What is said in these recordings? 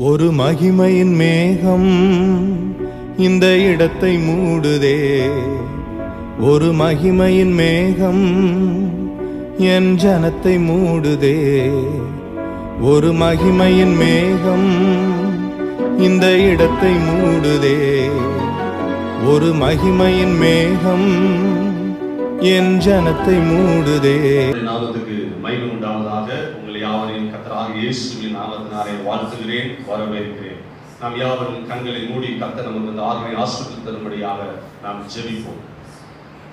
ஒரு மகிமையின் மேகம் இந்த இடத்தை மூடுதே. ஒரு மகிமையின் மேகம் என் ஜனத்தை மூடுதே. ஒரு மகிமையின் மேகம் இந்த இடத்தை மூடுதே. ஒரு மகிமையின் மேகம் என் ஜனத்தை மூடுதே. நாமத்துக்கு மகிமை உண்டாவதாக. உங்களை யாவரையும் கர்த்தராகிய இயேசுவின் நாமத்தினாலே வாழ்த்துகிறேன், வரவேற்கிறேன். நாம் யாவரும் கண்களை மூடி கர்த்தர் நமக்கு இந்த ஆர்வத்தை ஆசீர்வதித்து தரும்படியாக நாம் ஜெபிப்போம்.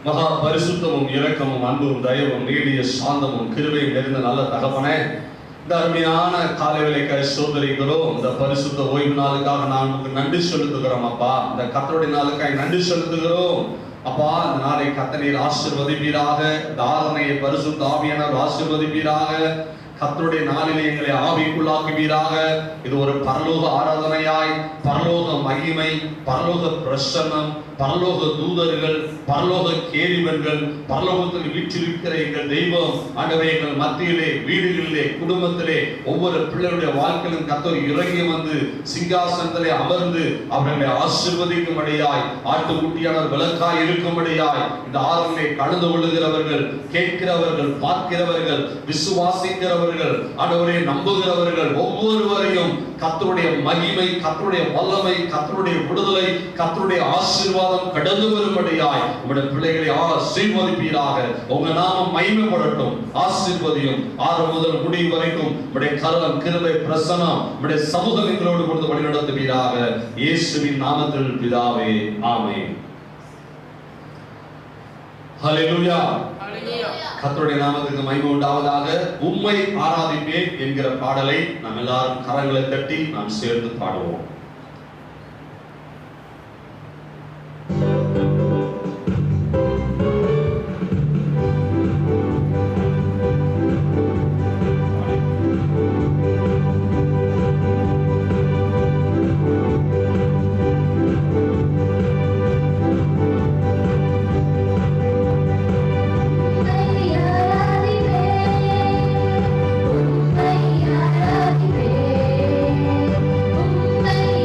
மகா பரிசுத்தமும் இரக்கமும் அன்பும் தயவும் நீடிய சாந்தமும் கிருபையும் நிறைந்த நல்ல தகப்பனே, இந்த அருமையான காலை வேளைக்காய் சோதரிக்கிறோம். இந்த பரிசுத்த ஓய்வு நாளுக்காக நான் உங்களுக்கு நன்றி செலுத்துகிறோம் அப்பா. இந்த கர்த்தருடைய நாளுக்காய் நன்றி செலுத்துகிறோம் அப்பா. இந்த நாளை கர்த்தர் ஆசீர்வதிப்பீராக. இந்த ஆராதனையை பரிசுத்த ஆவியானவர் ஆசீர்வதிப்பீராக. கர்த்தருடைய நாளிலே எங்களை ஆவிக்குள்ளாக்குவீராக. இது ஒரு பரலோக ஆராதனையாய், பரலோக மகிமை, பரலோக பிரசன்னம், பரலோக தூதர்கள், பரலோக கேரிவர்கள், பரலோகத்தில் வீற்றிருக்கிற எங்கள் தெய்வம் ஆண்டவரே, எங்கள் மத்தியிலே, வீடுகளிலே, குடும்பத்திலே, ஒவ்வொரு பிள்ளைகளுடைய வாழ்க்கையிலும் கர்த்தர் இறங்கி வந்து சிங்காசனத்திலே அமர்ந்து அவர்களை ஆசீர்வதிக்கும்படியாய், ஆட்டுக்குட்டியானவர் விளக்காய் இருக்கும்படியாய் இந்த ஆராதனையை கலந்து கொள்ளுகிறவர்கள், கேட்கிறவர்கள், பார்க்கிறவர்கள், விசுவாசிக்கிறவர்கள், ஆண்டவரே நம்புகிறவர்கள் ஒவ்வொருவரையும் கர்த்தருடைய மகிமை, கர்த்தருடைய வல்லமை, கர்த்தருடைய விடுதலை, கர்த்தருடைய ஆசீர்வாதம் கடந்து வரும்படியாய் உம்முடைய பிள்ளைகளை ஆசீர்வதிப்பீராக. உங்க நாமம் மகிமைப்படட்டும். ஆசீர்வதியும். ஆரம்பம் முதல் முடிவு வரைக்கும் உம்முடைய கருணை, கிருபை, பிரசன்னம் உம்முடைய சமூகம் எங்களோடு கொடுத்து வழிநடத்துவீராக. இயேசுவின் நாமத்தில் பிதாவே, ஆமென். ஹல்லேலூயா. கர்த்தருடைய நாமத்துக்கு மகிமை உண்டாவதாக. உம்மை ஆராதிப்பேன் என்கிற பாடலை நாம் எல்லாரும் கரங்களை தட்டி நாம் சேர்ந்து பாடுவோம். உம்மை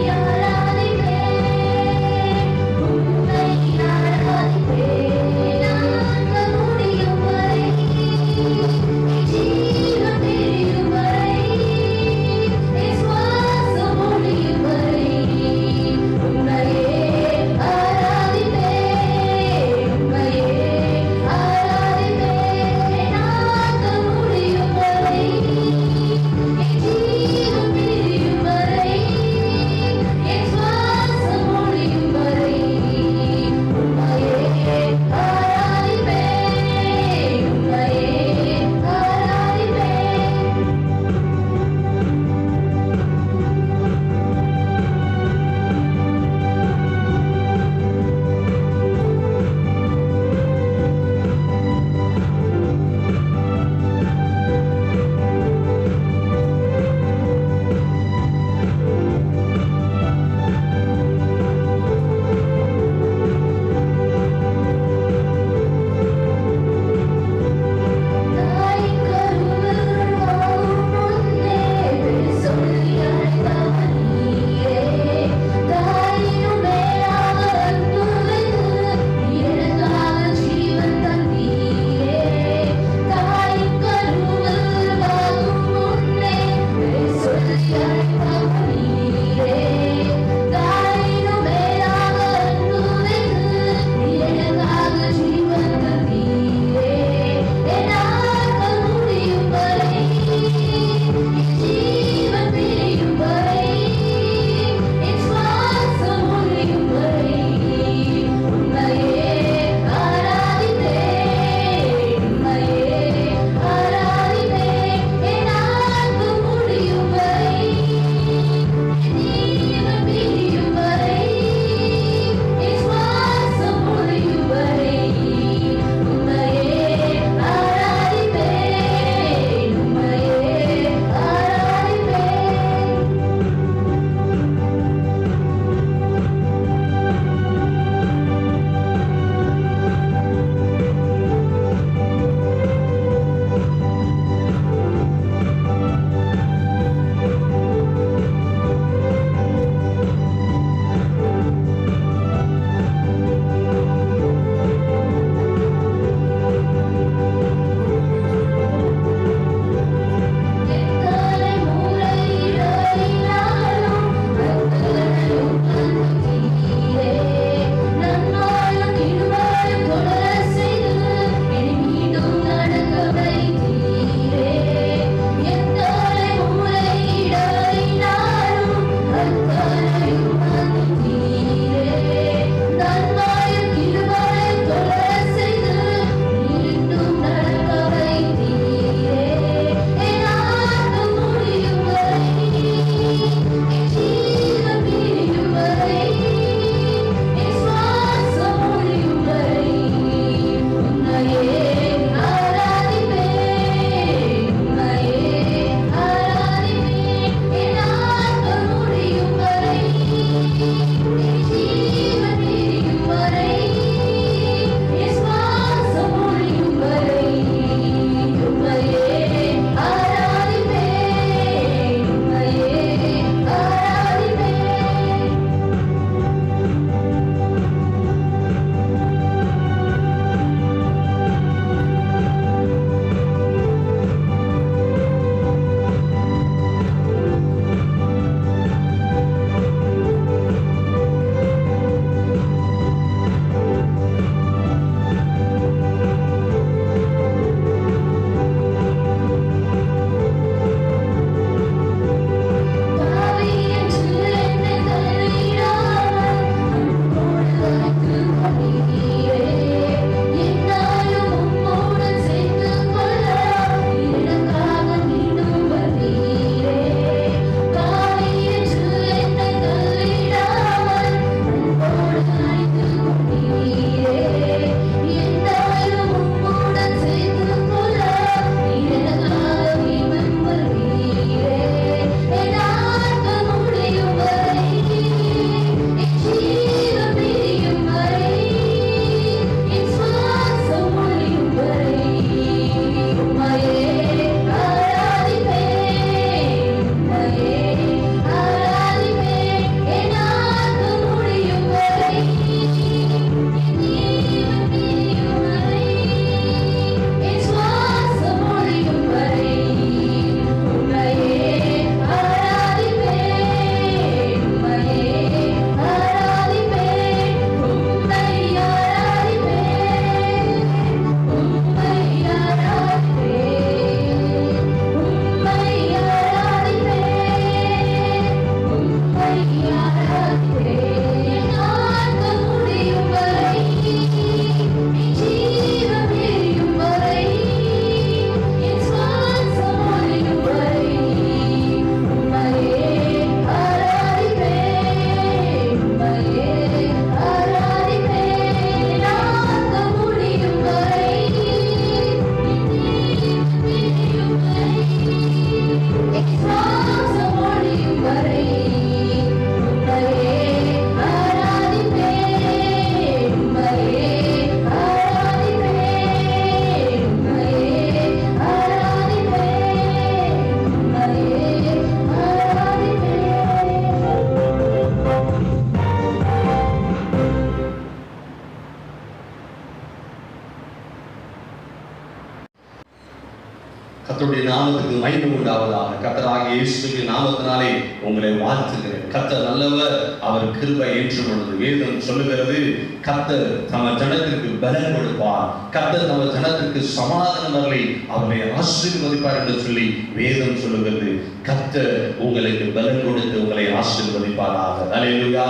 நாமத்துக்கு மகிமை உண்டாவதாக. கர்த்தராகிய இயேசுவின் நாமத்தினாலே உங்களை வாழ்த்துகிறேன். கர்த்தர் நல்லவர், அவர் கிருபை என்றும் உள்ளது. வேதம் சொல்லுகிறது, கர்த்தர் தமது ஜனத்திற்கு பலன் கொடுப்பார், கர்த்தர் தமது ஜனத்திற்கு சமாதானம் அருளி அவரை ஆசீர்வதிப்பார் என்று சொல்லி வேதம் சொல்லுகிறது. கர்த்தர் உங்களுக்கு பலன் கொடுத்து உங்களை ஆசீர்வதிப்பாராக. அல்லேலூயா.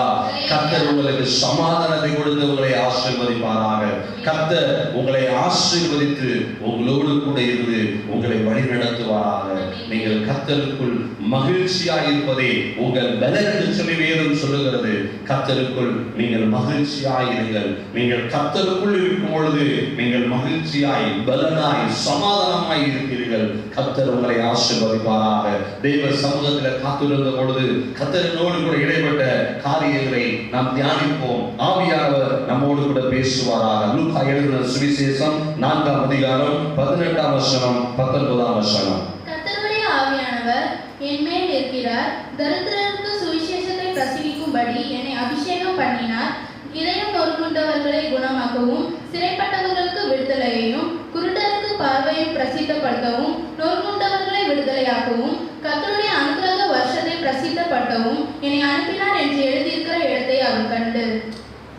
கர்த்தர் உங்களுக்கு சமாதானத்தை கொடுத்து உங்களை ஆசீர்வதிப்பாராக. கர்த்தர் உங்களை ஆசீர்வதித்து உங்களோடு கூட இருந்து உங்களை வழி நடத்துவாராக. நீங்கள் கர்த்தருக்குள் மகிழ்ச்சியாய் இருப்பதே உங்கள் பலன் என்று சொல்லி வேதம் சொல்லுகிறது. கர்த்தருக்குள் நீங்கள் மகிழ்ச்சியாய் இருங்கள். நீங்கள் கர்த்தருக்குள் இருக்கும் பொழுது நீங்கள் மகிழ்ச்சியாய், பலனாய், சமாதானமாய் இருப்பீர்கள். கர்த்தர் உங்களை ஆசீர்வதிப்பாராக. தேவ சமூகத்தில் காத்திருந்த பொழுது கர்த்தரோடு கூட இடைப்பட்ட காரியங்களை நாம் தியானிப்போம். ஆவியானவர் நம்மோடு கூட பேசுவாராக. லூக்கா எழுதின சுவிசேஷம் 4ஆம் அதிகாரம் 18ஆம் வசனம் 19ஆம் வசனம். கர்த்தருடைய ஆவியானவர் என் மேல் இருக்கிறார், தரித்திரருக்கு சுவிசேஷத்தை பிரசங்கிக்கும்படி என்னை அபிஷேகம் பண்ணினார். இதயம் நொறுங்குண்டவர்களை குணமாக்கவும், சிறைப்பட்டவர்களுக்கு விடுதலையையும், குருடருக்கு பார்வையும் பிரசித்தப்படுத்தவும், நொறுங்குண்டவர்களை விடுதலையாக்கவும், கர்த்தருடைய அனுக்கிரக வருஷத்தை பிரசித்தப்படுத்தவும் என்னை அனுப்பினார் என்று எழுதியிருக்கிற இடத்தை அவர் கண்டு.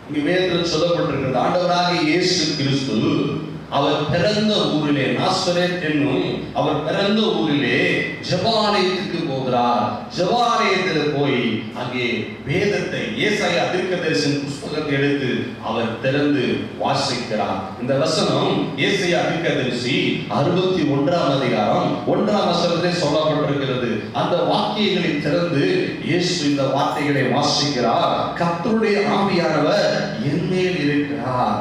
இங்கு வேதத்தில் சொல்லப்பட்டிருக்கிறது, ஆண்டவராகிய இயேசு கிறிஸ்து அவர் பிறந்த ஊரிலே, நாசரேத் என்னும் அவர் பிறந்த ஊரிலே ஜெபாலயத்துக்கு போகிறார். ஜெபாலயத்தில் போய் அங்கே வேதத்தை, ஏசாயா தீர்க்கதரிசியின் புத்தகத்தை எடுத்து அவர் திறந்து வாசிக்கிறார். இந்த வசனம் ஏசாயா தீர்க்கதரிசி 61ஆம் அதிகாரம் 1ஆம் வசனத்திலே சொல்லப்பட்டிருக்கிறது. அந்த வாக்கியங்களை திறந்து இயேசு இந்த வார்த்தைகளை வாசிக்கிறார். கர்த்தருடைய ஆவியானவர் என் மேல் இருக்கிறார்,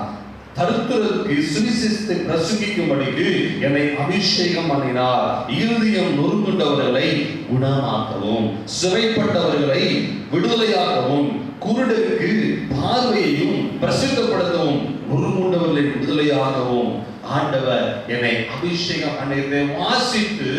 தரித்திரருக்கு சுவிசேஷத்தை பிரசங்கிக்கும்படிக்கு என்னை அபிஷேகம் பண்ணினார். இருதயம் நொறுங்குண்டவர்களை குணமாக்கவும், சிறைப்பட்டவர்களை விடுதலையாக்கவும், குருடருக்கு பார்வையையும் பிரசித்தப்படுத்தவும், நொறுங்குண்டவர்களை விடுதலையாகவும் ஆண்டவர் என்னை அபிஷேகம் பண்ணியதை வாசித்து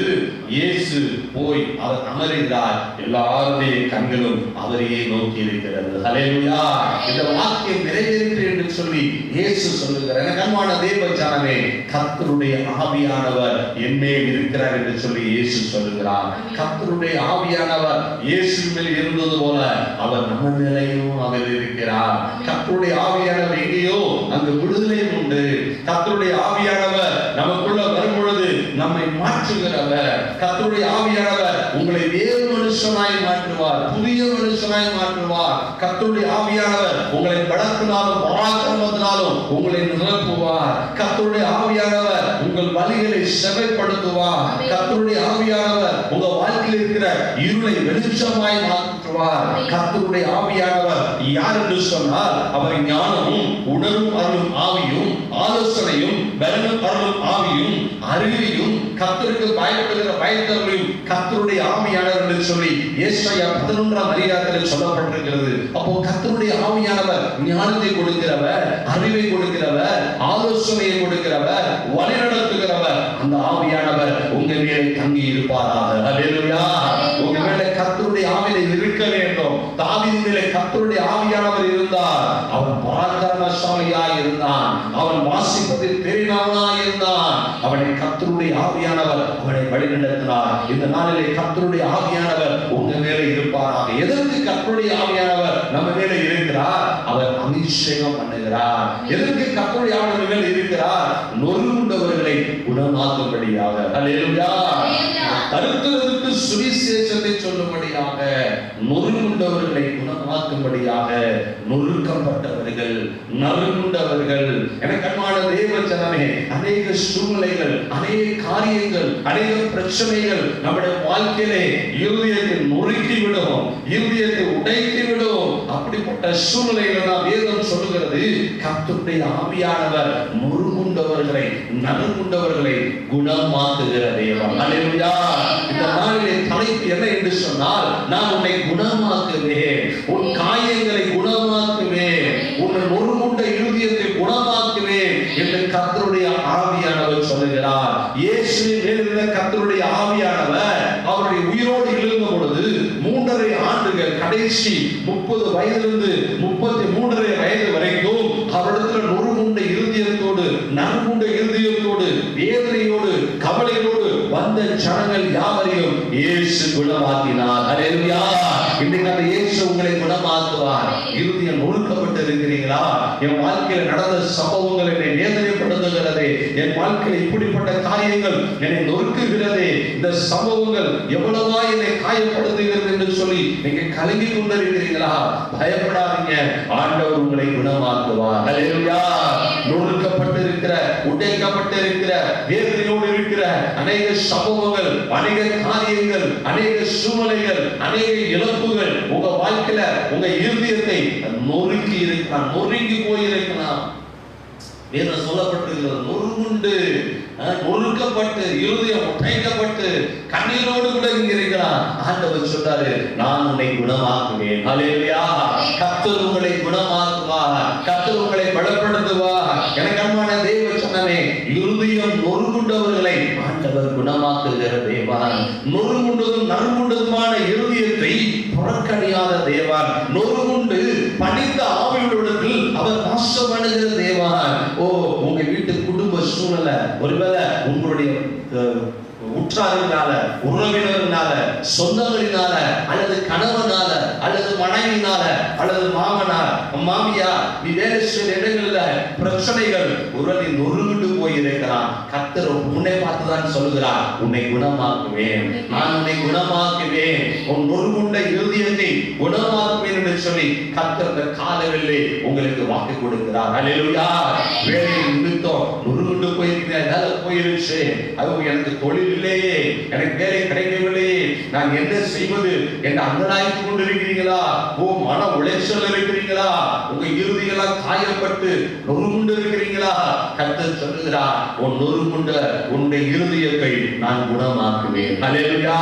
இயேசு போய் அவர் அமர்கிறார். எல்லாருடைய கண்களும் அவரையே நோக்கி இருக்கிறது. ஹல்லேலூயா. இந்த வாக்கியம் நிறைவேறிற்று என்று சொல்லி இயேசு சொல்லுகிறார். எனக்கு அன்பான தேவ ஜனமே, கர்த்தருடைய ஆவியானவர் என் மேல் இருக்கிறார் என்று சொல்லி இயேசு சொல்லுகிறார். கர்த்தருடைய ஆவியானவர் இயேசு மேல் இருந்தது போல அவர் நம்ம மேலேயும் அவர் இருக்கிறார். கர்த்தருடைய ஆவியானவர் எங்கேயோ அங்கு விடுதலை உண்டு. கர்த்தருடைய ஆவியானவர் நமக்குள்ள வரும் பொழுது நம்மை மாற்றுகிறவர். கர்த்தருடைய ஆவியானவர் உங்களை வேறு மனுஷனாய் மாற்றுவார், புதிய மனுஷனாய் மாற்றுவார். கர்த்தருடைய ஆவியானவர் உங்களை பலத்தினாலும் பராக்கிரமத்தினாலும் உங்களை நிரப்புவார். கர்த்தருடைய ஆவியானவர் உங்கள் வலிகளை செவைப்படுத்துவார். கர்த்தருடைய ஆவியானவர் உங்க வாழ்க்கையில் இருக்கிற இருளை வெளிச்சமாய் மாற்றுவார். கர்த்தருடைய ஆவியானவர் யார் என்று சொன்னால் அவர் ஞானமும் உணர்வும் அருளும் ஆவியும், ஆலோசனையும் பலனும் அருளும் ஆவியும், அறிவையும், கர்த்தருக்கு பயப்படுகிற பயத்தவர்களையும் கர்த்தருடைய ஆவியானவர் என்று சொல்லி ஏசாயா 11ஆம் அதிகாரத்தில் சொல்லப்பட்டிருக்கிறது. அப்போ கர்த்தருடைய ஆவியானவர் ஞானத்தை கொடுக்கிறவர், அறிவை கொடுக்கிறவர், ஆலோசனையை கொடுக்கிறவர், வழி நடத்துகிறவர். அந்த ஆவியானவர் உங்க மேலே தங்கி இருப்பாராக. அல்லேலூயா. உங்க மேலே கர்த்தருடைய ஆவியை இருக்க வேண்டும். தாவீதின் மேலே கர்த்தருடைய ஆவியானவர் இருந்தார். அவன் பராக்கிரமசாலியாய் இருந்தான். அவன் வாசிப்பதில் தெரிந்தவனாய் இருந்தான். அவனை கர்த்தருடைய ஆவியானவர் அவனை வழிநடத்தினார். இந்த நாளிலே கர்த்தருடைய ஆவியானவர் உங்க மேலே இருப்பாராக. எதற்கு கர்த்தருடைய ஆவியானவர் நம்ம மேலே இருக்கிறார்? அவர் அபிஷேகம் பண்ணுகிறார். எதற்கு கர்த்தருடைய ஆவியானவர் மேலே இருக்கிறார்? நொறுங்குண்டவர்களை குணமாக்கும்படியாக. அல்லேலூயா. தரித்திரருக்கு சுவிசேஷத்தை சொல்லும்படியாக, நொறுங்குண்டவர்களை குணமாக்கும்படியாக, நொறுக்கப்பட்டவர்கள், நறுங்குண்டவர்கள். எனக்கு அன்பான தேவ ஜனமே, அநேக சூழ்நிலைகள், அநேக காரியங்கள், அநேக பிரச்சனைகள் நம்முடைய வாழ்க்கையிலே இருதயத்தை நொறுக்கி விடும், இருதயத்தை உடைத்து விடும். அப்படிப்பட்ட சூழ்நிலைகள் தான் வேதம் சொல்லுகிறது, கர்த்தருடைய ஆவியானவர் நொறுங்குண்டவர்களை, நறுங்குண்டவர்களை குணமாக்குகிற தேவன். அல்லேலூயா. இந்த நாளிலே தலைப்பு என்ன என்று சொன்னால், நான் உன்னை குணமாக்குவேன், உன் காயங்களை குணமாக்குவேன், உன் நொறுங்குண்ட இருதயத்தை குணமாக்குவேன் என்று கர்த்தருடைய ஆவியானவர் சொல்லுகிறார். இயேசுவின் மேல் இருந்த கர்த்தருடைய ஆவியானவர் அவருடைய உயிரோடு எழுந்த பொழுது 3.5 ஆண்டுகள், கடைசி 30 வயதிலிருந்து 33.5 வயது வரைக்கும் அவரிடத்தில் நொறுங்குண்ட இருதயத்தோடு, நறுங்குண்ட இருதயத்தோடு, வேதனையோடு, கவலையோடு வந்த ஜனங்கள் யாவரையும் இயேசு குணமாக்கினார். ஹல்லேலூயா. இன்னைக்கு அந்த இயேசு உங்களை குணமாக்குவார். இருதயம் நொறுக்கப்பட்டு இருக்கிறீங்களா? என் வாழ்க்கையில் நடந்த சம்பவங்கள் என்னை வேதனைப்படுத்துகிறது, என் வாழ்க்கையில் இப்படிப்பட்ட காரியங்கள் என்னை நொறுக்குகிறது, இந்த சம்பவங்கள் எவ்வளவா என்னை காயப்படுத்துகிறது என்று சொல்லி நீங்க கலங்கி கொண்டிருக்கிறீங்களா? பயப்படாதீங்க, ஆண்டவர் உங்களை குணமாக்குவார். ஹல்லேலூயா. நொறுக்கப்பட்டிருக்கிற, உடைக்கப்பட்டிருக்கிற, வேதனையோடு இருக்கிற அநேக சம்பவங்கள், அநேக காரியங்கள், அநேக சூழ்நிலைகள், அநேக இழப்புகள் உங்க வாழ்க்கையில உங்க இருதயத்தை நொறுக்கி இருக்கலாம், நொறுங்கி போயிருக்கலாம். வேதம் சொல்லப்பட்டிருக்கிறது, நொறுங்குண்டு, நொறுக்கப்பட்டு, இருதயம் உடைக்கப்பட்டு, கண்ணீரோடு கூட நீங்க இருக்கலாம். ஆண்டவர் சொல்றாரு, நான் உன்னை குணமாக்குவேன். ஹல்லேலூயா. கர்த்தர் உங்களை குணமாக்குவார், கர்த்தர் உங்களை பலப்படுத்துவார். எனக்கு அன்பான தேவ சொன்னமே, இருதயம் நொறுங்குண்டவர்களை ஆண்டவர் குணமாக்குகிற தேவன். நொறுங்குண்டதும் நறுங்குண்டதுமான இருதயத்தை புறக்கணியாத தேவன். நொறுங்குண்டு பணிந்த ஆவியுள்ளவர்கள் அவர் வாசம் பண்ணுகிற தேவன். ஓ, உங்க வீட்டு குடும்ப சூழ்நிலை, ஒருவேளை உங்களுடைய உற்றாரினால, உறவினரினால, சொந்தங்களினால, அல்லது கணவனால, அல்லது மனைவினால, அல்லது மாமனார், மாமியார், நீ வேலை செய்ய இடங்கள்ல பிரச்சனைகள், ஒருவரை நொறுங்கிட்டு போயிருக்கிறான். கர்த்தர் உன்னை பார்த்துதான் சொல்லுகிறார், உன்னை குணமாக்குவேன், நான் உன்னை குணமாக்குவேன், உன் நொறுங்குண்ட இருதயத்தை குணமாக்குவேன் என்று சொல்லி கர்த்தர் காலவில்லை உங்களுக்கு வாக்கு கொடுக்கிறார். ஹல்லேலூயா. வேலை நிமித்தம் நொறுங்குண்டு போயிருக்கிறேன், போயிருச்சு, அது எனக்கு தொழில் இல்லையே, எனக்கு வேலை கிடைக்கவில்லையே, நான் என்ன செய்வது என்று அங்கலாய்த்து கொண்டிருக்கிறீங்களா? ஓ, மன உளைச்சல் இருக்கிறீங்களா? உங்க இருதயெல்லாம் காயப்பட்டு நொறுங்குண்டு இருக்கிறீங்களா? கர்த்தர் சொல்லுகிறார், உன் நொறுங்குண்ட உன்னுடைய இருதயத்தை நான் குணமாக்குவேன். ஹல்லேலூயா.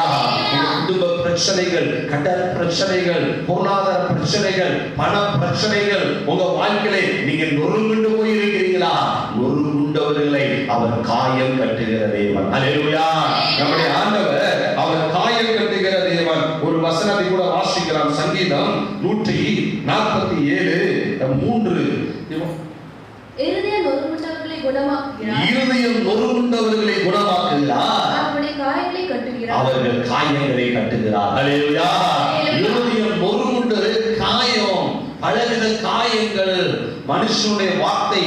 உங்க குடும்ப பிரச்சனைகள், கடன் பிரச்சனைகள், பொருளாதார பிரச்சனைகள், பண பிரச்சனைகள், உங்க வாழ்க்கையில நீங்க நொறுங்குண்டு போயிருக்கிறீங்களா? நொறுங்குண்டவர்களை அவர் காயம் கட்டுகிற தேவன். ஹல்லேலூயா. நம்முடைய ஆண்டவர் அவர் காயம் கட்டுகிற தேவன். ஒரு வசனத்தை கூட வாசிக்கலாம். சங்கீதம் 147:3. இருதயம் நொறுங்குண்டவர்களை குணமாக்குகிறார், இருதயம் நொறுங்குண்டவர்களை குணமாக்குகிறார், அவருடைய காயங்களை கட்டுகிறார், அவர்கள் காயங்களை கட்டுகிறார். ஹல்லேலூயா. இருதயம் நொறுங்குண்டது காயம், பலவித காயங்கள். மனுஷனுடைய வார்த்தை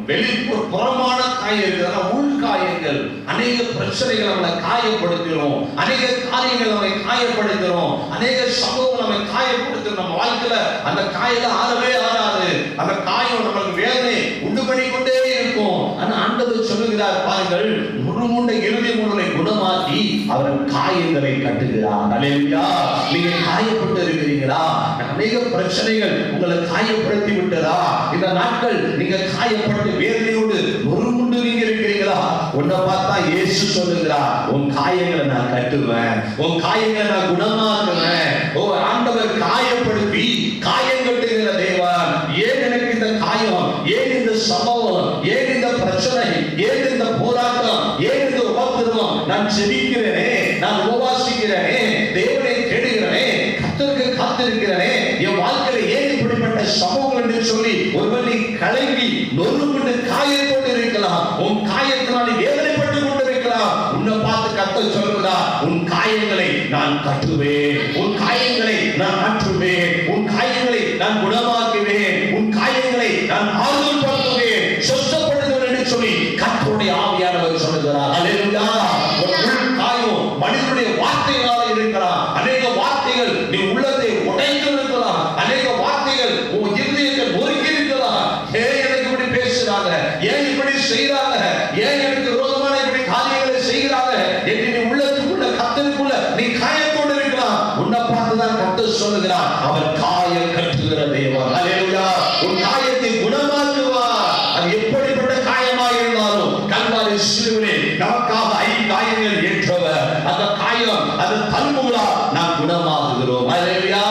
வெளிப்புறமான காயம் இருக்கிறது, உள்காயங்கள். அநேக பிரச்சனைகள் நம்மளை காயப்படுத்துகிறோம், அநேக காரியங்கள் நம்மை காயப்படுத்துகிறோம், அநேக சம்பவம் நம்மை காயப்படுத்தும். நம்ம வாழ்க்கையில அந்த காயம் ஆறவே ஆறாது, அந்த காயம் நம்மளுக்கு வேதனை உண்டு பண்ணி கொண்டே இருக்கும். ஆனா ஆண்டவர் சொல்லுகிறார், பாருங்கள், நொறுங்குண்ட இருதயம் உங்களை குணமாக்கி அவர் காயங்களை கட்டுகிறார். ஹல்லேலூயா. நீங்க காயப்பட்டு இருக்கிறீங்களா? அநேக பிரச்சனைகள் உங்களை காயப்படுத்தி விட்டதா? இந்த நாட்கள் நீங்க காயப்பட்டு வேதனையோடு நொறுங்குண்டு நீங்க இருக்கிறீங்களா? உன்னை பார்த்தா இயேசு சொல்லுகிறார், உன் காயங்களை நான் கட்டுவேன், உன் காயங்களை நான் குணமாக்குவேன். ஓ, ஆண்டவர் காயப்படுத்தி காயம் கட்டுகிற தேவன். ஏன் எனக்கு இந்த காயம், ஏன் இந்த சம்பவம், ஏன் இந்த பிரச்சனை, ஏன் இந்த போராட்டம், ஏன் இந்த உபத்திரவம்? நான் ஜெபிக்கிறேனே, நான் உபவாசிக்கிறேனே, தேவனை தேடுகிறேனே, கர்த்தருக்கு காத்திருக்கிறேனே, என் வாழ்க்கையில ஏன் இப்படிப்பட்ட சம்பவங்கள் என்று சொல்லி ஒருவர் நீ கலங்கி நொறுங்குண்டு காயத்தோடு இருக்கலாம், உன் காயத்தினால் வேதனைப்பட்டு கொண்டிருக்கலாம். உன்னை பார்த்து கர்த்தர் சொல்லுகிறார், உன் காயங்களை நான் கட்டுவேன், உன் காயங்களை நான் ஆற்றுவேன், உன் காயங்களை நான் குணமாக்குவேன், உன் காயங்களை நான் ஆறுதல் படுத்துவேன், சுத்தப்படுத்துவேன் என்று சொல்லி கர்த்தருடைய ஆவியானவர் சொல்லுகிறார். ஹல்லேலூயா. காயம் மனிதனுடைய வார்த்தைகளால இருக்கலாம், அநேக வார்த்தைகள் நீ உள்ளத்தை உடைத்து இருக்கலாம், அநேக வார்த்தைகள் உன் இருதயத்தை நொறுக்கி இருக்கலாம். ஏன் எனக்கு இப்படி பேசுறாங்க, ஏன் இப்படி செய்யறாங்க, ஏன் எனக்கு விரோதமான இப்படி காரியங்களை செய்கிறாங்க என்று நீ உள்ளத்துக்குள்ள கர்த்தருக்குள்ள நீ காயத்தோடு இருக்கலாம். உன்னை பார்த்துதான் கர்த்தர் சொல்லுகிறார், அவர் காயம் கட்டுகிற தேவன். ஹல்லேலூயா. உன் காயத்தை குணமாக்குவார். அது எப்படிப்பட்ட காயமாக இருந்தாலும் கல்வாரி சிலுவையிலே நமக்காக 5 காயங்கள் ஏற்றவர். அந்த காயம், அந்த தழும்புகளா நாம் குணமாகுகிறோம். ஹல்லேலூயா.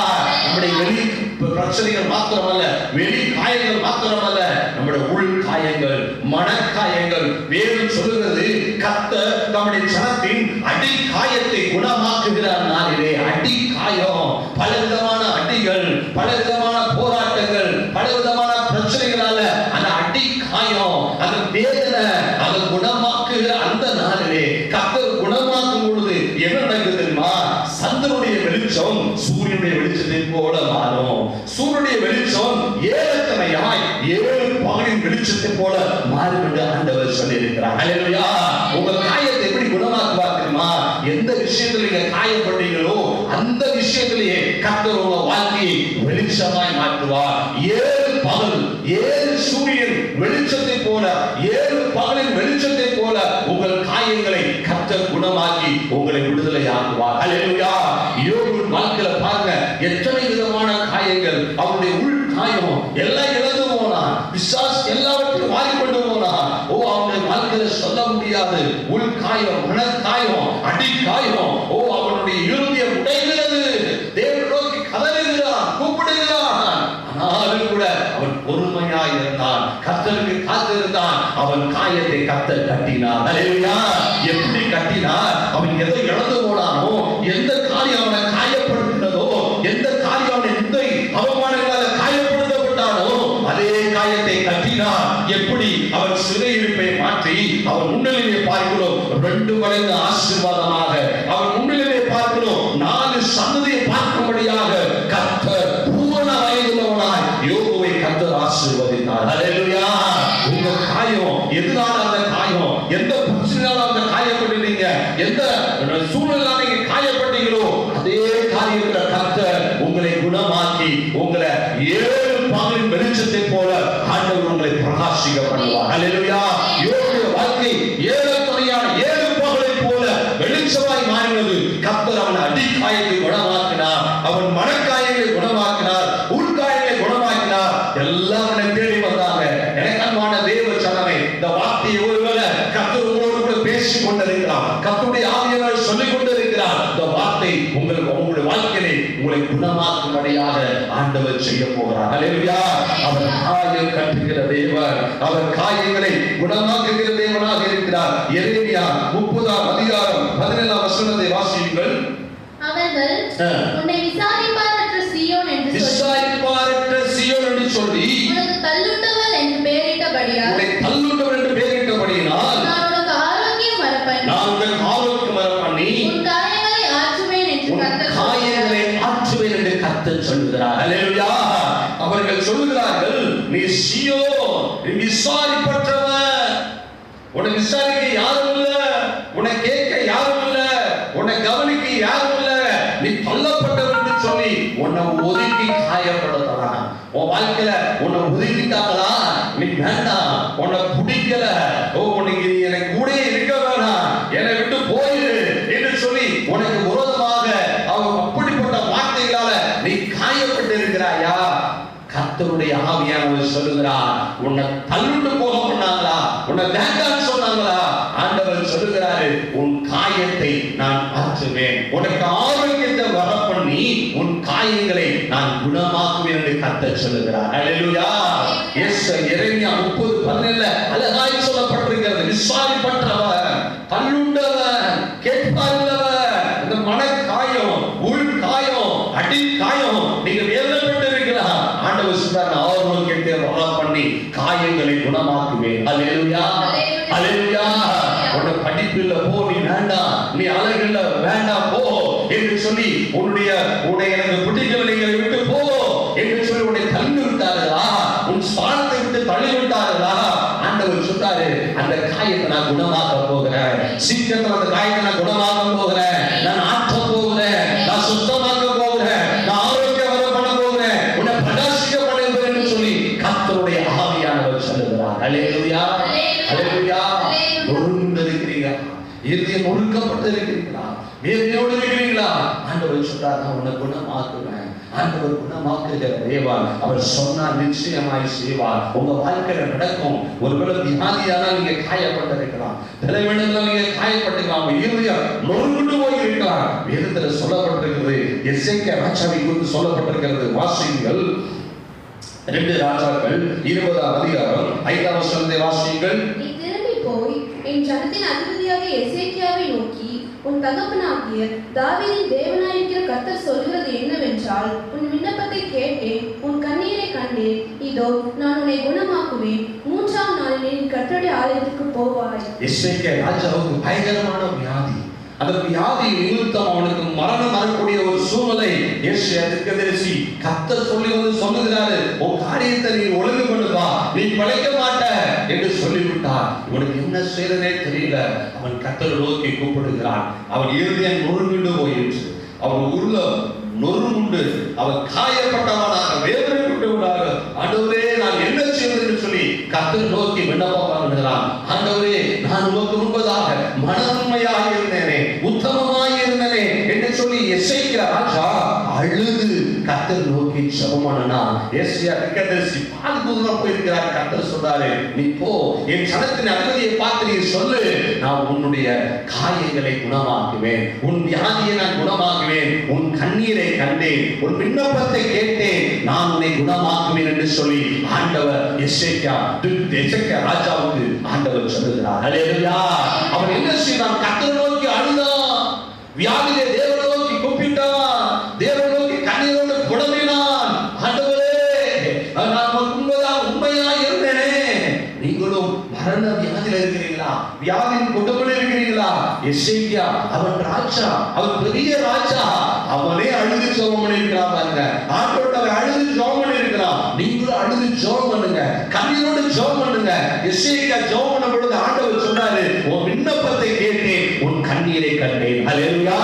நம்முடைய வெளி பிரச்சனைகள் மாத்திரமல்ல, வெளி காயங்கள் மாத்திரமல்ல, நம்முடைய உள் காயங்கள், மனக்காயங்கள். வேதம் சொல்லுகிறது, கர்த்தர் நம்முடைய ஜனத்தின் அடி காயத்தை குணமாக்குகிறார். நாளிலே அடி காயம், பலவிதமான அடிகள், பலவிதமான போராட்டங்கள், பலவிதமான பிரச்சனைகளால அந்த அடி காயம், அந்த வேதனை, அதை குணமாக்குகிற அந்த நாளிலே வெளிச்சம் சூரியனுடைய வெளிச்சத்தை போல மாறும். சூரியனுடைய வெளிச்சம் ஏறத்தனையாய் 7 பகலின் வெளிச்சத்தை போல மாறும் என்று ஆண்டவர் சொல்லியிருக்கிறார். ஹல்லேலூயா. உங்க காயத்தை எப்படி குணமாக்குவார் தெரியுமா? எந்த விஷயத்துல நீங்க காயப்படுறீங்களோ அந்த விஷயத்திலேயே கர்த்தர் உங்க வாழ்க்கையை வெளிச்சமாய் மாற்றுவார். 7 பகல் 7 சூரியன் வெளிச்சத்தை போல 7 பகலின் வெளிச்சத்தை போல உங்கள் காயங்களை கர்த்தர் குணமாக்கி உங்களை விடுதலை ஆக்குவார். ஹல்லேலூயா. யோபு வாழ்க்கையில பாருங்க, எத்தனை விதமான காயங்கள். அவருடைய உள் காயம் எல்லாம் இழந்து போனா, பிசாசு எல்லாவற்றையும் மாறிக்கொண்டு போனா. அவனுடைய வாழ்க்கையில சொல்ல முடியாது. உள் காயம், மனக்காயம், அடிக்காயம். அவனுடைய இருதயம் உடைகிறது. தேவனை நோக்கி கதறுகிறான், கூப்பிடுகிறான். ஆனாலும் கூட அவன் பொறுமையாய் இருந்தான், கர்த்தருக்கு காத்திருந்தான். அவன் காயத்தை கர்த்தர் கட்டினார். ஹல்லேலூயா. எப்படி கட்டினார்? அவன் எதை இழந்து போனானோ, எந்த காரியம் அவனை காயப்படுத்தினதோ, எந்த காரியம் அவனை நிந்தை அவமானங்களால் காயப்படுத்தப்பட்டானோ அதே காயத்தை கட்டினார். எப்படி? அவன் சிறையிருப்பை மாற்றி அவன் முன்னிலையை பார்க்கிறோம் 2 மடங்கு ஆசீர்வாதமாக, அவன் முன்னிலையை பார்க்கிறோம் 4 சந்ததியை பார்க்கும்படியாக கர்த்தர் பூரண வயதுள்ளவனாய் யோபுவை கர்த்தர் ஆசீர்வதித்தார். ஹல்லேலூயா. உங்க காயம் எதனால அந்த காயம், எந்த பிரச்சனையால அந்த காயப்பட்டீங்க, எந்த சூழ்நிலையால நீங்க காயப்பட்டீங்களோ அதே காரியத்துல கர்த்தர் உங்களை குணமாக்கி உங்களை 7 பகலின் வெளிச்சத்தை போல ஆண்டவர் உங்களை பிரகாசிக்க பண்ணுவார். ஹல்லேலூயா. யோபுடைய வாழ்க்கை 7 பகலை போல வெளிச்சமாய் மாறினது. கர்த்தர் அவன் அடிக்காயத்தை குணமாக்கினார், அவன் மனக்காயங்களை குணமாக்கினார், உள்காயங்களை குணமாக்கினார். எல்லாம் என்னை தேடி வந்தாங்க. எனக்கு அன்பான தேவ ஜனமே, இந்த வார்த்தையை ஒருவேளை கர்த்தர் உங்களோடு கூட பேசிக் கொண்டிருக்கிறார், கர்த்தருடைய ஆவியானவர் சொல்லிக் கொண்டிருக்கிறார். இந்த வார்த்தை உங்களுடைய வாழ்க்கையை உங்களை குணமாக்கும்படியாக ஆண்டவர் செய்ய போகிறார். ஹல்லேலூயா. அவர் காயம் கட்டுகிற தேவன், அவர் காயங்களை குணமாக்குகிற தேவனாக இருக்கிறார். எரேமியா 30ஆம் அதிகாரம் 17ஆம் வசனத்தை வாசியுங்கள். அவர்கள் உன்னை விசாரிப்பாரற்ற சீயோன் என்று சொல்லி உனக்கு தள்ளுண்டவள் என்று பெயரிட்டபடியால் நான் உனக்கு ஆரோக்கியம் வரப்பண்ணி உன் காயங்களை ஆற்றுவேன் என்று கர்த்தர் சொல்கிறார். ஹல்லேலூயா. அவர்கள் சொல்கிறார்கள், நீ சீயோன், நீ விசாரிப்பற்றவன், உன்னை விசாரிக்க யாரும் இல்ல, உன்னை கேட்க யாரும் இல்ல, உன்னை கவனிக்க யாரும் இல்ல, நீ தள்ளப்பட்டவன் என்று சொல்லி உன்னை ஒதுக்கி காயப்படுத்தலாம். உன் வாழ்க்கையில உன்னை ஒதுக்கிட்டாங்களா, நீ வேண்டாம், உன்னை பிடிக்கல, உனக்கு எனக்கு கூட இருக்க வேணாம், என்னை விட்டு போயிரு என்று சொல்லி உனக்கு விரோதமாக அவங்க அப்படிப்பட்ட வார்த்தைகளால நீ காயப்பட்டு இருக்கிறாயா? கர்த்தருடைய ஆவியானவர் சொல்லுகிறார், உன்னை தள்ளிட்டு போக பண்ணாங்களா, உன்னை வேண்டாம்னு சொன்னாங்களா? ஆண்டவர் சொல்லுகிறாரு, உன் காயத்தை நான் ஆற்றுவேன், உனக்கு ஆரோக்கியத்தை வர பண்ணி உன் காயங்களை நான் குணமாக்குவேன் என்று கர்த்தர் சொல்லுகிறார். ஹல்லேலூயா. எரேமியா 30:17 அழகாய் சொல்லப்பட்டிருக்கிறது. விசாரிப்பற்றவன், தள்ளுண்டவன், கேட்பாருள்ளவன், இந்த மனக்காயம், உள் காயம், அடி காயம் நீங்க வேதனைப்பட்டு இருக்கிறார். ஆண்டவர் சொல்றார், ஆரோக்கியத்தை வர பண்ணி காயங்களை குணமாக்குவேன். ஹல்லேலூயா. ஹல்லேலூயா. உன்னை படிப்பில்ல போ, நீ வேண்டாம், நீ அழகில்ல வேண்டாம் போ என்று சொல்லி உன்னை எனக்கு பிடிக்கல, நீங்கள் விட்டு போ என்று சொல்லி உன்னை தள்ளி விட்டார்களா, உன் ஸ்தானத்தை விட்டு தள்ளி விட்டார்களா? ஆண்டவர் சொல்றாரு, அந்த காயத்தை நான் குணமாக்க போகிறேன், சீக்கிரத்தில் அந்த காயத்தை நான் குணமாக்க போகிறேன், நான் ஆற்ற போகிறேன், நான் சுத்தமாக்க போகிறேன், நான் ஆரோக்கியம் வர பண்ண போகிறேன், உன்னை பிரகாசிக்க பண்ணுகிறேன் என்று சொல்லி கர்த்தருடைய ஆவியானவர் சொல்லுகிறார். ஹல்லேலூயா. ஹல்லேலூயா. நொறுங்கிருக்கிறீங்களா? இருதயம் நொறுக்கப்பட்டு இருக்கிறீங்களா? வேதனையோடு இருக்கிறீங்களா? ஆண்டவர் சொல்றார், நான் உன்னை குணமாக்குவேன். ஆண்டவர் குணமாக்குகிற தேவன், அவர் சொன்னார் நிச்சயமாய் செய்வார். உங்க வாழ்க்கையில நடக்கும். ஒருவேளை வியாதியானால் நீங்க காயப்பட்டிருக்கலாம், தலைவனால் நீங்க காயப்பட்டிருக்கலாம், இருதயம் நொறுங்குண்டு போய் இருக்கலாம். வேதத்துல சொல்லப்பட்டிருக்கிறது, எசேக்கியா ராஜாவை குறித்து சொல்லப்பட்டிருக்கிறது. வாசியுங்கள். 2 ராஜாக்கள் 20ஆம் அதிகாரம் 5ஆம் வசனத்தை வாசியுங்கள். நீ திரும்பி போய் என் ஜனத்தின் அதிபதியாக எசேக்கியாவை நோக்கி, உன் தகப்பனாகிய தாவீதின் தேவனாயிருக்கிற கர்த்தர் சொல்கிறது என்னவென்றால், உன் விண்ணப்பத்தை கேட்டேன், உன் கண்ணீரை கண்டேன், இதோ நான் உன்னை குணமாக்குவேன், 3ஆம் நாளில் நீ கர்த்தருடைய ஆலயத்துக்கு போவாய். எசேக்கியா ராஜாவுக்கு பயங்கரமான வியாதி. அந்த வியாதி நிமித்தம் அவனுக்கு மரணம் வரக்கூடிய ஒரு சூழ்நிலை ஏசாயா தீர்க்கதரிசி கர்த்தர் சொல்லி வந்து சொல்லுகிறாரு, உன் காரியத்தை நீ ஒழுங்கு பண்ணுவா, நீ பிழைக்க மாட்ட என்று சொல்லிவிட்டார். இவனுக்கு என்ன செய்யறதே தெரியல. அவன் கர்த்தரை நோக்கி கூப்பிடுகிறான். அவன் இருதயம் நொறுங்கிட்டு போயிற்று. அவன் உள்ள நொறுங்குண்டு அவன் காயப்பட்டவனாக வேதனைப்பட்டவனாக, ஆண்டவரே நான் என்ன செய்வது என்று சொல்லி கர்த்தரை நோக்கி விண்ணப்பம் பண்ணுகிறான். ஆண்டவரே நான் உமக்கு முன்பதாக மனதுண்மையாக இருந்தேனே, உத்தமமாக இருந்தேனே என்று சொல்லி எசேக்கியா ராஜா அழுது கர்த்தரை நோக்கி ஜெபம் பண்ணா. ஏசாயா தீர்க்கதரிசி பாதி தூரம் போயிருக்கிறார். கர்த்தர் சொல்றாரு, நீ போ, என் ஜனத்தின் அகதியை பார்த்து நீ சொல்லு, நான் உன்னுடைய காயங்களை குணமாக்குவேன், உன் வியாதியை நான் குணமாக்குவேன், உன் கண்ணீரை கண்டேன், உன் விண்ணப்பத்தை கேட்டேன், நான் உன்னை குணமாக்குவேன் என்று சொல்லி ஆண்டவர் எசேக்கியா ராஜாவுக்கு ஆண்டவர் சொல்லுகிறார். ஹல்லேலூயா. அவன் என்ன செய்தான்? கர்த்தரை நோக்கி அழுதான், வியாதியை தேவனை நோக்கி கூப்பிட்டான், தேவனை நோக்கி கண்ணீரோடு புலம்பினான். ஆண்டவரே நான் உண்மையாக உண்மையாக இருந்தேனே, நீங்களும் மரண வியாதியில இருக்கிறீங்களா, வியாதியின் கொடுமையில் இருக்கிறீங்களா? எசேக்கியா அவன் ராஜா, அவன் பெரிய ராஜா, அவனே அழுது ஜெபம் பண்ணிருக்கிறான் பாருங்க. ஆண்டவரே அவன் அழுது ஜெபம் பண்ணிருக்கிறான். நீங்களும் அழுது ஜெபம் பண்ணுங்க, கண்ணீரோடு ஜெபம் பண்ணுங்க. எசேக்கியா ஜெபம் பண்ணும் பொழுது ஆண்டவர் சொன்னாரு, உன் விண்ணப்பத்தை கேட்டேன், உன் கண்ணீரை கண்டேன். ஹல்லேலூயா.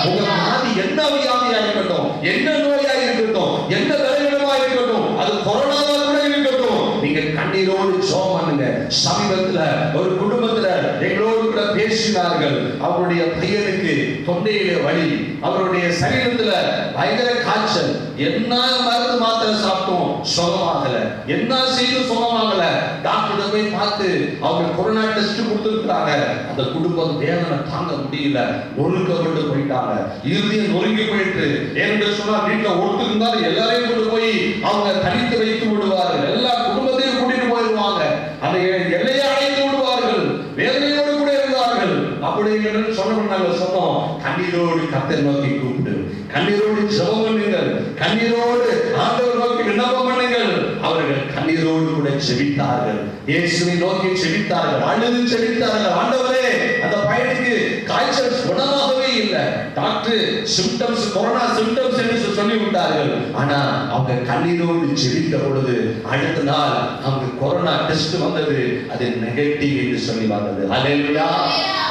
உங்க வியாதி என்ன வியாதியா இருக்கட்டும், என்ன நோயா இருக்கட்டும், என்ன விளைவிடமா இருக்கட்டும், அது கொரோனாவா கூட இருக்கட்டும், நீங்க கண்ணீரோடு ஜெபம் பண்ணுங்க. சமீபத்துல ஒரு குடும்பத்துல எங்களோடு கூட பேசினார்கள். அவருடைய பையனுக்கு தொண்டையில வலி, அவருடைய சரீரத்துல பயங்கர காய்ச்சல், என்ன மருந்து மாத்திரை சாப்பிட்டோம் சுகமாகல, என்ன செய்தும் சுகமாகல. டாக்டர் போய் பார்த்து அவங்க கொரோனா டெஸ்ட் கொடுத்துருக்காங்க. அந்த குடும்பம் வேதனை தாங்க முடியல, நொறுக்கப்பட்டு போயிட்டாங்க, இறுதியை நொறுங்கி போயிட்டு. ஏன்னு சொன்னா வீட்டுல ஒருத்தர் இருந்தாலும் எல்லாரையும் கொண்டு போய் அவங்க தனித்து வைத்து விடுவார்கள், எல்லா குடும்பத்தையும் கூட்டிட்டு போயிடுவாங்க, அந்த எல்லையை அடைத்து விடுவார்கள், வேதனையோடு கூட இருந்தார்கள். அப்படி சொன்ன சொன்னோம், கண்ணீரோடு கர்த்தரை நோக்கி கூப்பிடு, கண்ணீரோடு ஜெபம் பண்ணுங்கள், கண்ணீரோடு ஆண்டவர் நோக்கி விண்ணப்பம் பண்ணுங்கள். அவர்கள் கண்ணீரோடு கூட ஜெபித்தார்கள், இயேசுவை நோக்கி ஜெபித்தார்கள், அழுது ஜெபித்தார்கள். ஆண்டவரே அந்த பையனுக்கு காய்ச்சல் குணமாகவே இல்லை, டாக்டர் சிம்டம்ஸ் கொரோனா சிம்டம்ஸ் என்று சொல்லி விட்டார்கள். ஆனா அவங்க கண்ணீரோடு ஜெபித்த பொழுது அடுத்த நாள் அவங்க கொரோனா டெஸ்ட் வந்தது, அது நெகட்டிவ் என்று சொல்லி வந்தது. ஹல்லேலூயா,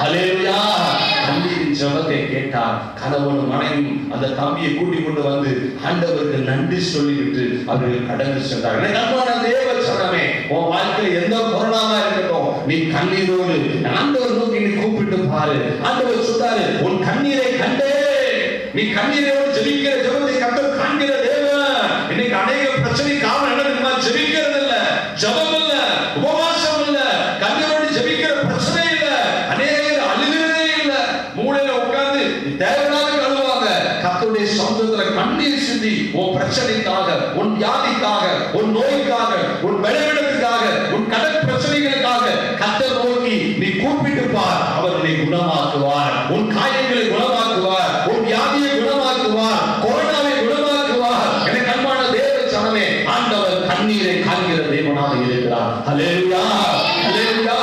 ஹல்லேலூயா. தம்பியின் ஜெபத்தை கேட்டார். கணவனும் மனைவியும் அந்த தம்பியை கூட்டிக் கொண்டு வந்து ஆண்டவருக்கு நன்றி சொல்லிவிட்டு அவர்கள் கடந்து சென்றார்கள். அன்பான தேவ ஜனமே, உன் வாழ்க்கையில் எந்த கொரோனாவா இருக்கட்டும், நீ கண்ணீரோடு ஆண்டவர் நோக்கி நீ கூப்பிட்டு பாரு. ஆண்டவர் சொல்றாரு, உன் கண்ணீரை கண்டே, நீ கண்ணீரோடு ஜெபிக்கிற ஜெபத்தை கர்த்தர் காண்கிற தேவன். இன்னைக்கு அநேக பிரச்சனை காரணம் என்ன தெரியுமா? ஜெபிக்கிறது இல்ல, ஜெபம் இல்ல, உபவாசம் இல்ல, கண்ணீரோடு ஜெபிக்கிற பிரச்சனை இல்ல, அநேகர் அழுகிறதே இல்ல, மூளையில உட்கார்ந்து தேவனாக அழுவாங்க. கர்த்தருடைய சமூகத்துல கண்ணீர் சிந்தி உன் பிரச்சனைக்காக, உன் வியாதிக்காக, உன் நோய்க்காக, உன் பலவீனத்துக்காக, உன் கடன் பிரச்சனைகளுக்காக கர்த்தர் நோக்கி நீ கூப்பிட்டு பார், அவர் உன்னை குணமாக்குவார், உன் காயங்களை குணமாக்குவார், உன் வியாதியை குணமாக்குவார், கொரோனாவை குணமாக்குவார். எனக்கு அன்பான தேவ ஜனமே, ஆண்டவர் கண்ணீரை காண்கிற தேவனாக இருக்கிறார். ஹல்லேலூயா, ஹல்லேலூயா.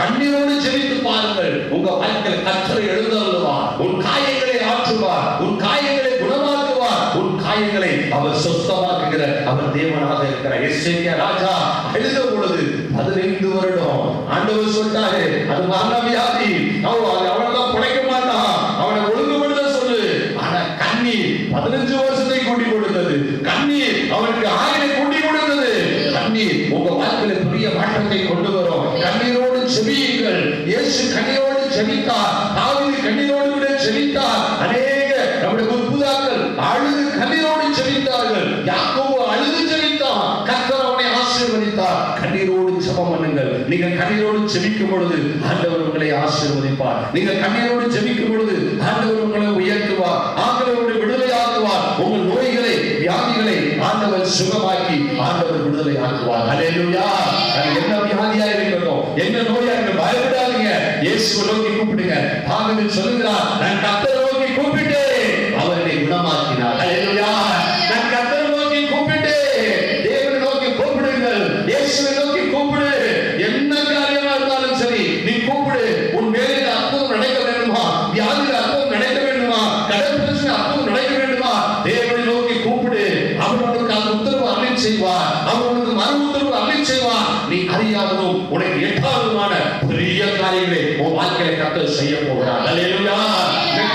கண்ணீரோடு ஜெபித்து பாருங்கள், உங்க வாழ்க்கையில் கர்த்தர் எழுந்தருளுவார், உன் காயங்களை ஆற்றுவார், உன் காயங்களை குணமாக்குவார், உன் காயங்களை அவர் சுத்தமாக்குகிற அவர் தேவனாக இருக்கிறார். எசேக்கியா ராஜா அழுத பொழுது 15 வருடம் ஆண்டவர் சொல்றாரு, அது மரண வியாதி, அவனெல்லாம் பிழைக்க மாட்டான், அவனை ஒழுங்குபடுத்த சொல்லு. ஆனா கண்ணீர் 15 வருஷத்தை கூட்டி கொடுத்தது, கண்ணீர் அவனுக்கு ஆயுளை கூட்டி கொடுத்தது. கண்ணீர் உங்க வாழ்க்கையில பெரிய மாற்றத்தை கொண்டு வரும். கண்ணீரோடு ஜெபியுங்கள். இயேசு கண்ணீரோடு ஜெபித்தார், தாவீது கண்ணீரோடு கூட ஜெபித்தார். அநேக நம்முடைய முற்பிதாக்கள் அழுது கண்ணீரோடு ஜெபித்தார்கள். யாக்கோபு அழுது ஜெபித்தான், கர்த்தர் அவனை ஆசீர்வதித்தார். கண்ணீரோடு ஜெபம் பண்ணுங்கள். நீங்க கண்ணீரோடு ஜெபிக்கும் பொழுது ஆண்டவர் உங்களை ஆசீர்வதிப்பார். நீங்க கண்ணீரோடு ஜெபிக்கும் பொழுது ஆண்டவர் உங்களை உயர்த்துவார், ஆண்டவர் உங்களை விடுதலையாக்குவார். உங்கள் நோய்களை வியாதிகளை ஆண்டவர் சுகமாக்கி ஆண்டவர் விடுதலை ஆக்குவார். ஹல்லேலூயா. என்ன வியாதியா இருக்கட்டும், என்ன நோயா இருக்கட்டும், பயப்படாதீங்க, இயேசுவை நோக்கி கூப்பிடுங்க. தாவீது சொல்லுகிறார், நான் கர்த்தரை நோக்கி கூப்பிட்டேன், அவர் என்னை குணமாக்கினார். ஹல்லேலூயா. நான் கர்த்தரை நோக்கி கூப்பிட்டேன். தேவனை நோக்கி கூப்பிடுங்கள், இயேசுவை நோக்கி கூப்பிடு. என்ன காரியமா இருந்தாலும் சரி நீ கூப்பிடு. உன் வேலையில் அற்புதம் நடக்க வேண்டுமா, வியாதியில் செய்ய போகிறார். அல்லேலூயா.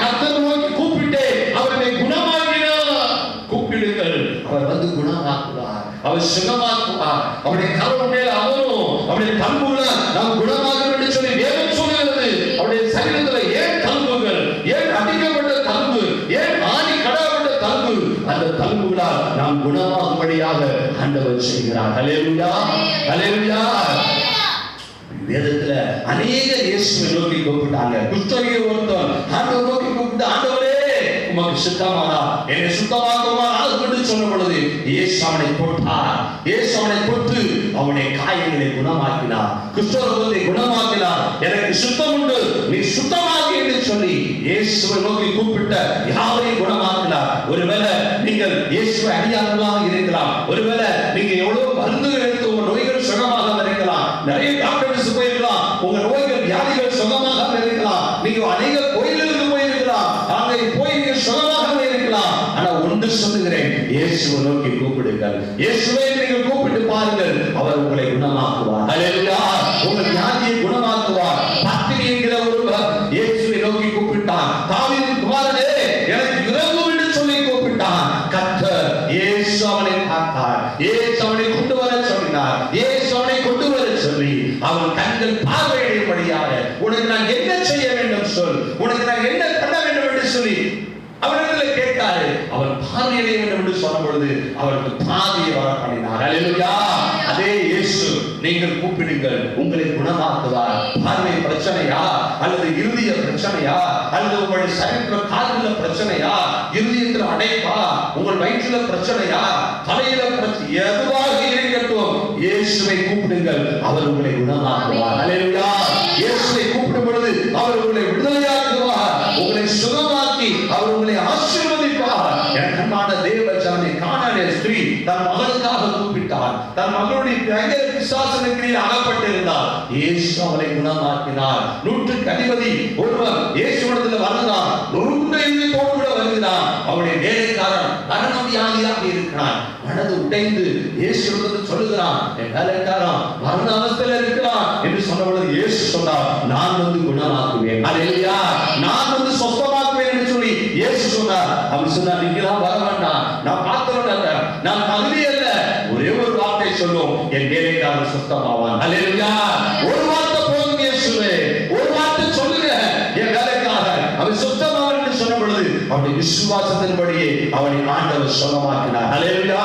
கர்த்தரை நோக்கி கூப்பிட்டே அவரை குணமாக்கினார். கூப்பிடுங்கள், அவர் வந்து குணமாக்குவார், அவர் சுகமாக்குவார். அவருடைய கரம் மேல் அவரும் அவருடைய தன்புகளை நாம் குணமாக்கணும் என்று சொல்லி வேதம் சொல்கிறது. அவருடைய சரீரத்தில் ஏன் தன்புகள், ஏன் அடிக்கப்பட்ட தன்பு, ஏன் ஆணி கடப்பட்ட தன்பு, அந்த தன்புகளால் நாம் குணமாகும்படியாக ஆண்டவர் செய்கிறார். ஹல்லேலூயா, ஹல்லேலூயா. வேதத்துல அநேக இயேசுவை நோக்கி கூப்பிட்டாங்க. குஷ்டரோகி ஒருத்தன் ஆண்டவர் நோக்கி கூப்பிட்டு, ஆண்டவரே உமக்கு சுத்தமானா என்னை சுத்தமாக்குமா என்று சொன்ன பொழுது இயேசு அவனை தொட்டார். இயேசு அவனை தொட்டு அவனை காயங்களை குணமாக்கினார், குஷ்டரோகத்தை குணமாக்கினார். எனக்கு சுத்தம் உண்டு, நீ சுத்தமாக்கு என்று சொல்லி இயேசுவை நோக்கி கூப்பிட்ட யாரையும் குணமாக்கினார். ஒருவேளை நீங்கள் இயேசுவை அறியாதவர்களாக இருக்கலாம். ஒருவேளை நீங்க எவ்வளவு மருந்துகள் எடுத்து உங்க நோய்கள் சுகமாக இருக்கலாம். நிறைய டாக்டர்ஸ் போயிருக்கலாம், உங்க நோய்கள் வியாதிகள் சுகமாக இருக்கலாம். நீங்க அநேக கோயில்களுக்கு போயிருக்கலாம், அங்கே போய் நீங்க சுகமாக இருக்கலாம். ஆனா ஒன்று சொல்லுகிறேன், இயேசுவை நோக்கி கூப்பிடுங்கள். இயேசுவை நீங்கள் கூப்பிட்டு பாருங்கள், அவர் உங்களை குணமாக்குவார். ஹல்லேலூயா. உங்கள் வியாதியை குணமாக்குவார். பத்தினி என்கிற ஒருவர் இயேசுவை நோக்கி கூப்பிட்டான். தாவீதின் குமாரனே எனக்கு இரங்கும் என்று சொல்லி கூப்பிட்டான். கர்த்தர் இயேசு அவனை பார்த்தார். இயேசு அவனை கொண்டு வர சொன்னார். இயேசு அவனை கொண்டு வர சொல்லி அவன் கண்கள் பார்வையிடும்படியாக உனக்கு நான் என்ன செய்ய வேண்டும் சொல், உனக்கு நான் என்ன பண்ண வேண்டும் என்று சொல்லி அவரிடத்தில் கேட்டாரு. அவன் பார்வையிட வேண்டும் என்று சொன்ன பொழுது அவருக்கு பாதியை வர பண்ணினார். ஹல்லேலூயா. அதே இயேசு நீங்கள் கூப்பிடுங்கள், உங்களை குணமாக்குவார். பார்வை பிரச்சனையா, அல்லது இருதய பிரச்சனையா, அல்லது உங்களுடைய சரீர கால்கள பிரச்சனையா, இருதயத்தில் அடைப்பா, உங்கள் வயிற்றுல பிரச்சனையா, தலையில பிரச்சனை, எதுவாக இருக்கட்டும் இயேசுவை கூப்பிடுங்கள், அவர் உங்களை குணமாக்குவார். ஹல்லேலூயா. இயேசுவை கூப்பிடும் பொழுது அவர் உங்களை விடுதலையாக்குவார், உங்களை சுகமாக்கி அவர் உங்களை ஆசீர்வதிப்பார். எனக்கான தேவ ஜனமே, கானானிய ஸ்திரீ தன் மகனுக்காக கூப்பிட்டார். தன் மகளுடைய பயங்கர பிசாசினுக்கு அகப்பட்டிருந்தார். இயேசு அவளை குணமாக்கினார். 100க்கு அதிபதி ஒருவர் இயேசுவிடத்தில் வருகிறார். நொறுங்குண்ட தோல்விட வருகிறார். அவருடைய வேலைக்காரன் மரணவியாதியாக இருக்கிறான். மனது உடைந்து இயேசுவிடத்தில் சொல்லுகிறான், என் வேலைக்காரன் மரண அவஸ்தையில் இருக்கிறான் என்று சொன்ன பொழுது இயேசு சொன்னார், நான் வந்து குணமாக்குவேன். ஹல்லேலூயா. நான் வந்து சொஸ்தமாக்குவேன் என்று சொல்லி இயேசு சொன்னார். அவன் சொன்னார், நீங்களாம் வர வேண்டாம், நான் பார்த்தவன் அல்ல, நான் தகுதி அல்ல, ஒரே ஒரு வார்த்தை சொல்லும், என் வேலைக்காரன் சுத்தமாவான். ஹல்லேலூயா. ஒரு வார்த்தை போதும் இயேசுவே, ஒரு வார்த்தை சொல்லுங்க, என் வேலைக்காரன் அவன் சுத்தமாவான் என்று சொன்ன பொழுது அவனுடைய விசுவாசத்தின்படியே அவனை ஆண்டவர் சுகமாக்கினார். ஹல்லேலூயா.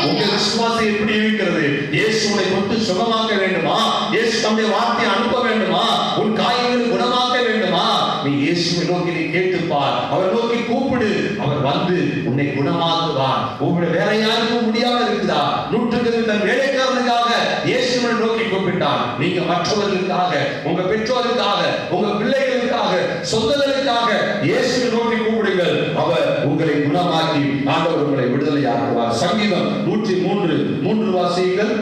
உங்க விசுவாசம் எப்படி இருக்கிறது? இயேசுவை கொண்டு சுகமாக்க வேண்டுமா? இயேசு தம்முடைய வார்த்தையை அனுப்ப வேண்டுமா? உன் காயங்களை குணமாக்க வேண்டுமா? நீ இயேசுவை நோக்கி நீ கேட்டுப்பார், அவர் நோக்கி கூப்பிடு, அவர் வந்து உன்னை குணமாக்குவார். உங்களுடைய வேற யாருக்கும் முடியாம இருக்குதா? 100க்கு தன் வேலைக்காரனுக்காக இயேசுவை நோக்கி கூப்பிட்டான். நீங்க மற்றவர்களுக்காக, உங்க பெற்றோருக்காக, உங்க பிள்ளைகளுக்காக, சொந்தங்களுக்காக இயேசுவை நோக்கி கூப்பிடுங்கள், அவர் உங்களை குணமாக்கி ஆண்டவர் உங்களை விடுதலையாக்குவார். சங்கீதம் 103 வாசியுங்கள்.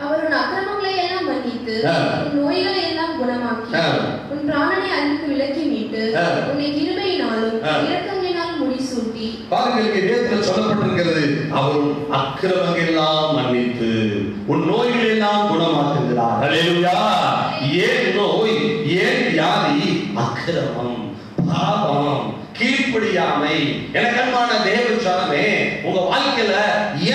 அவர் உன் அக்கிரமங்களை எல்லாம் மன்னித்து உன் நோய்களை எல்லாம் குணமாக்கி உன் பிராணனை அழித்து விலக்கி மீட்டு உன்னை கிருபையினாலும் இரக்கங்களினாலும் முடிசூட்டி. பாருங்கள், வேதத்தில் சொல்லப்பட்டிருக்கிறது, அவர் அக்கிரமங்கள் எல்லாம் மன்னித்து உன் நோய்களை எல்லாம் குணமாக்குகிறார். ஹல்லேலூயா. ஏன் நோய், ஏன் வியாதி? அக்கிரமம், பாவம், கீழ்ப்படியாமை. எனக்கு அன்பான தேவ ஜனமே, உங்க வாழ்க்கையில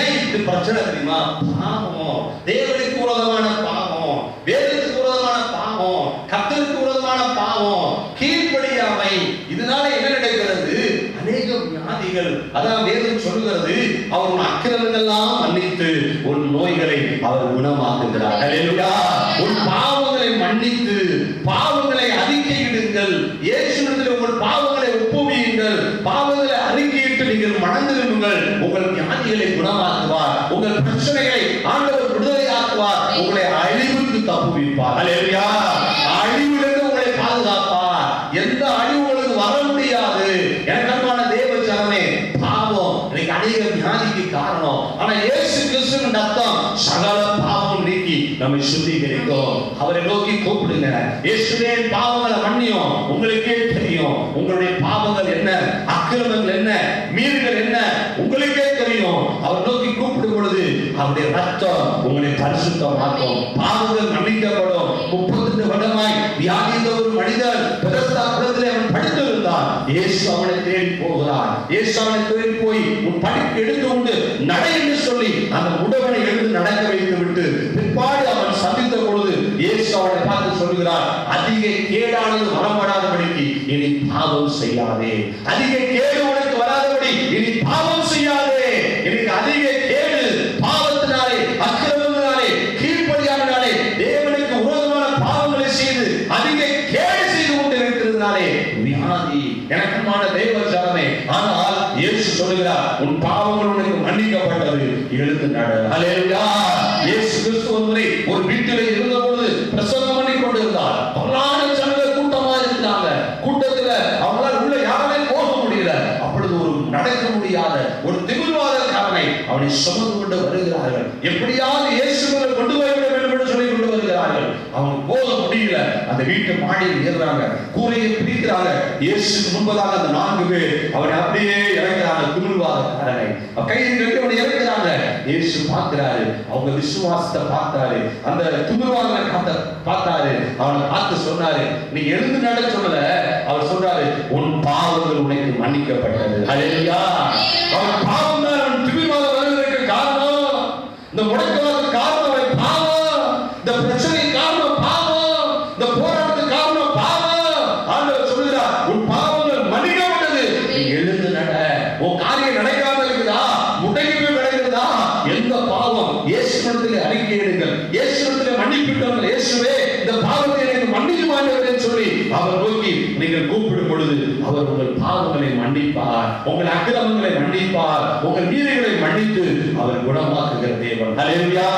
ஏன் இப்படி பிரச்சனை தெரியுமா? பாவம், தேவனுக்கு விரோதமான பாவம், வேதத்துக்கு விரோதமான பாவம், கர்த்தருக்கு விரோதமான பாவம், கீழ்ப்படியாமை. இதனால என்ன நடக்கிறது? அநேக வியாதிகள். அதான் வேதம் சொல்லுகிறது, அவர் உன் அக்கிரமங்கள் எல்லாம் மன்னித்து உன் நோய்களை அவர் குணமாக்குகிறார். ஹல்லேலூயா. உன் பாவங்களை மன்னித்து பாவங்களை அறிக்கையிடுங்கள். இயேசுவிடத்தில் உங்கள் பாவங்களை ஒப்புவியுங்கள். பாவங்களை அறிக்கையிட்டு நீங்கள் மனந்திருங்கள். உங்கள் வியாதிகளை குணமாக்குவார். உங்கள் பிரச்சனைகளை ஆண்டவர் விடுதலையாக்குவார். உங்களை அழிவுக்கு தப்புவிப்பார். ஹல்லேலூயா. அழிவிலிருந்து உங்களை பாதுகாப்பார். எந்த அழிவு உங்களுக்கு வர முடியாது. எனக்கு அன்பான தேவ ஜனமே, பாவம் இன்னைக்கு அநேக வியாதிக்கு காரணம். ஆனா இயேசு கிறிஸ்துவின் ரத்தம் சகல பாவம் நீக்கி நம்மை சுத்திகரிக்கும். அவரை நோக்கி கூப்பிடுங்க, இயேசுவே பாவங்களை மன்னியும். உங்களுக்கே தெரியும் உங்களுடைய பாவங்கள் என்ன, அக்கிரமங்கள் என்ன, மீறுகள் என்ன, உங்களுக்கே தெரியும். அவர் நோக்கி கூப்பிடும் பொழுது அவருடைய ரத்தம் உங்களை பரிசுத்தமாக்கும். பாவங்கள் மன்னிக்கப்படும். 32 வருடமாய் வியாதித்த ஒரு மனிதர் இயேசு அவனை தேடி போகிறார். இயேசு அவனை தேடி போய் உன் படிப்பு எடுத்து கொண்டு நட என்று சொல்லி அந்த முடவனை எழுந்து நடக்க வைத்து விட்டு பிற்பாடு அவன் சந்தித்த பொழுது இயேசு அவனை பார்த்து சொல்கிறார், அதிக கேடானது வரப்படாதபடிக்கு இனி பாவம் செய்யாதே. அதிக கேடு உனக்கு வராதபடி இனி பாவம் செய்யாதே. எனக்கு அதிக கேடு பாவத்தினாலே, அக்கிரமத்தினாலே, கீழ்ப்படியாதனாலே, தேவனுக்கு விரோதமான பாவங்களை செய்து அதிக கேடு செய்து கொண்டு இருக்கிறதுனாலே வியாதி. எனக்குமான தேவ ஜனமே, ஆனால் இயேசு சொல்லுகிறார், உன் பாவங்கள் உனக்கு மன்னிக்கப்பட்டது, எழுந்து நட. ஹல்லேலூயா. இயேசு கிறிஸ்து ஒரு வீட்டிலே இருந்த பொழுது பிரசங்கம் பண்ணி கொண்டிருந்தார். பல்லான ஜனங்கள் கூட்டமா இருந்தாங்க. கூட்டத்துல அவங்களால உள்ள யாருமே போக முடியல. அப்பொழுது ஒரு நடக்க முடியாத ஒரு திமிர்வாதக்காரனை அவனை சுமந்து கொண்டு வருகிறார்கள். எப்படியாவது இயேசுவை கொண்டு போய் விட வேண்டும் என்று சொல்லி கொண்டு வருகிறார்கள். அவங்க போக முடியல. அந்த வீட்டு மாடியில் ஏறுறாங்க, கூரையை பிடிக்கிறாங்க. இயேசுக்கு முன்பதாக அந்த 4 பேர் அவனை அப்படியே இறக்கிறாங்க. திமிர்வாதக்காரனை கையில் கட்டி அவனை இறக்கிறாங்க. இயேசு பார்க்கிறாரு, அவங்க விசுவாசத்தை பார்த்தாரு, அந்த திமிர்வாதனை பார்த்தாரு. அவனை பார்த்து சொன்னாரு, நீ எழுந்து நட சொல்லல. அவர் சொல்றாரு, உன் பாவங்கள் உனக்கு மன்னிக்கப்பட்டது. ஹல்லேலூயா. அவன் பாவம் தான் அவன் திமிர்வாதம் வருவதற்கு காரணம். இந்த முடக்கத்துக்கு காரணம் அவன் பாவம். இந்த பிரச்சனை காரணம் பாவம். இந்த போராட்டத்துக்கு காரணம் பாவம். ஆண்டவர் சொல்கிறார், உன் பாவங்கள் மன்னிக்கப்பட்டது, நீ எழுந்து நட. உன் காரியம் நடக்காம இருக்குதா, முடங்கி கிடக்குதா, எந்த பாவம் இயேசுவிடத்திலே அறிக்கையிடுங்கள். இயேசுவிடத்திலே மன்னிப்பிட்டவர்கள், இயேசுவே இந்த பாவத்தை எனக்கு மன்னிக்க மாட்டேன் என்று சொல்லி அவர் நோக்கி நீங்கள் கூப்பிடும் பொழுது அவர் உங்கள் பாவங்களை மன்னிப்பார், உங்கள் அக்கிரமங்களை மன்னிப்பார், உங்கள் நீதிகளை மன்னித்து அவர் குணமாக்குகிற தேவன். ஹல்லேலூயா.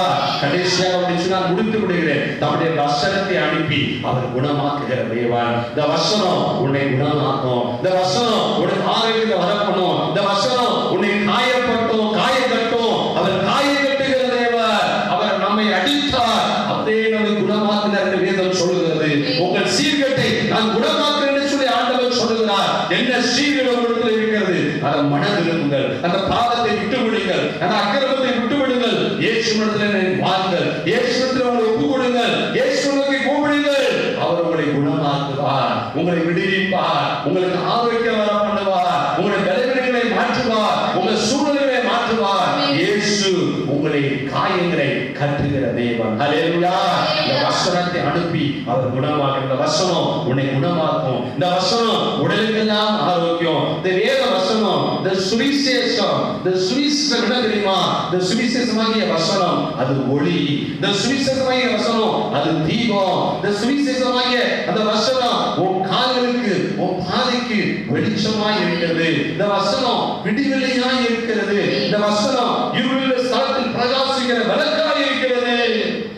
கடைசியாக நான் முடித்து விடுகிறேன். தம்முடைய வசனத்தை அனுப்பி அவர் குணமாக்குகிற தேவன். இந்த வசனம் உன்னை குணமாக்கும். இந்த வசனம் உனக்கு ஆரோக்கியத்தை வரப்படும். இந்த வசனம் உன்னை காயப்பட்டும் காயக்கட்டும். அவர் காய கட்டுகிற தேவன். அவர் நம்மை அடித்தார், அப்படியே நம்மை குணமாக்கினார் என்று வேதம் சொல்லுகிறது. உங்கள் சீர்கேட்டை நான் குணமாக்குறேன் என்று சொல்லி ஆண்டவர் சொல்லுகிறார். என்ன சீர்கேடு உங்களிடத்தில் இருக்கிறது, அதை மனதிருங்கள். அந்த பாவத்தை விட்டு விடுங்கள், அந்த அக்கிரமத்தை விட்டு விடுங்கள். இயேசுவிடத்தில் வாருங்கள், இயேசுவிடத்தில் உங்களை ஒப்புக் கொடுங்கள், இயேசுவுக்கு கூப்பிடுங்கள். அவர் உங்களை குணமாக்குவார், உங்களை விடுவிப்பார், உங்களுக்கு ஆரோக்கியம் வர பண்ணுவார், உங்களுடைய பலவீனங்களை மாற்றுவார், உங்கள் சூழ்நிலைகளை மாற்றுவார். இயேசு உங்களை காயங்களை கட்டுகிற தேவன். ஹல்லேலூயா. இந்த வசனத்தை அனுப்பி அவர் குணமாக்கும். இந்த வசனம் உன்னை குணமாக்கும். இந்த வசனம் உடலுக்கெல்லாம் ஆரோக்கியம். இந்த வேத வசனம், இந்த சுவிசேஷம், இந்த சுவிசேஷம் என்ன தெரியுமா? இந்த சுவிசேஷமாகிய வசனம் அது ஒளி. இந்த சுவிசேஷமாகிய வசனம் அது தீபம். இந்த சுவிசேஷமாகிய அந்த வசனம் உன் கால்களுக்கு, உன் பாதைக்கு வெளிச்சமாய் இருக்கிறது. இந்த வசனம் விடிவெளியாய் இருக்கிறது. இந்த வசனம் இருளுள்ள ஸ்தலத்தில் பிரகாசிக்கிற விளக்காய் இருக்கிறது.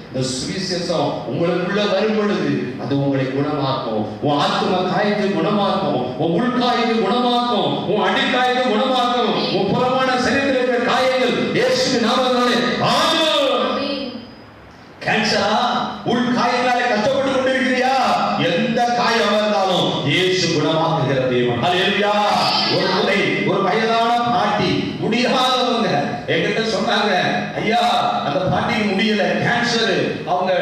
இந்த சுவிசேஷம் உங்களுக்குள்ள வரும் பொழுது அது உங்களை குணமாக்கும். உன் ஆத்ம காயத்தை குணமாக்கும், உன் உள்காயத்தை குணமாக்கும், உன் அடிக்காயத்தை குணமாக்கும், உன் புறமான சரீரத்தில் இருக்கிற காயங்கள் இயேசுவின் நாமத்தினாலே ஆமென். கேன்சரா, உள்காயங்களாலே கஷ்டப்பட்டு கொண்டிருக்கிறியா, எந்த காயம் இருந்தாலும் இயேசு குணமாக்குகிற தேவன். ஹல்லேலூயா. ஒரு முறை ஒரு வயதான பாட்டி, முடியாதவங்க என்கிட்ட சொன்னாங்க, ஐயா அந்த பாட்டிக்கு முடியல, கேன்சர், அவங்க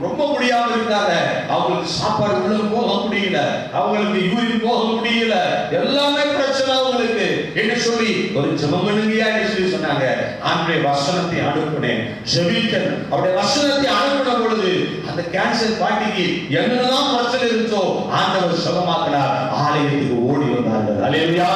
ரொம்ப முடியாம இருக்காங்க, அவங்களுக்கு சாப்பாடு உள்ள போக முடியல, அவங்களுக்கு யூரின் போக முடியல, எல்லாமே பிரச்சனை அவங்களுக்கு என்று சொல்லி ஒரு ஜெபம் பண்ணுங்கயா என்று சொல்லி சொன்னாங்க. ஆண்டவருடைய வசனத்தை அனுப்புனேன், ஜெபித்தேன். அவருடைய வசனத்தை அனுப்பின பொழுது அந்த கேன்சர் பாட்டிக்கு என்னெல்லாம் பிரச்சனை இருந்தோ ஆண்டவர் சுகமாக்கினார். ஆலயத்துக்கு ஓடி வந்தார்கள். ஹல்லேலூயா.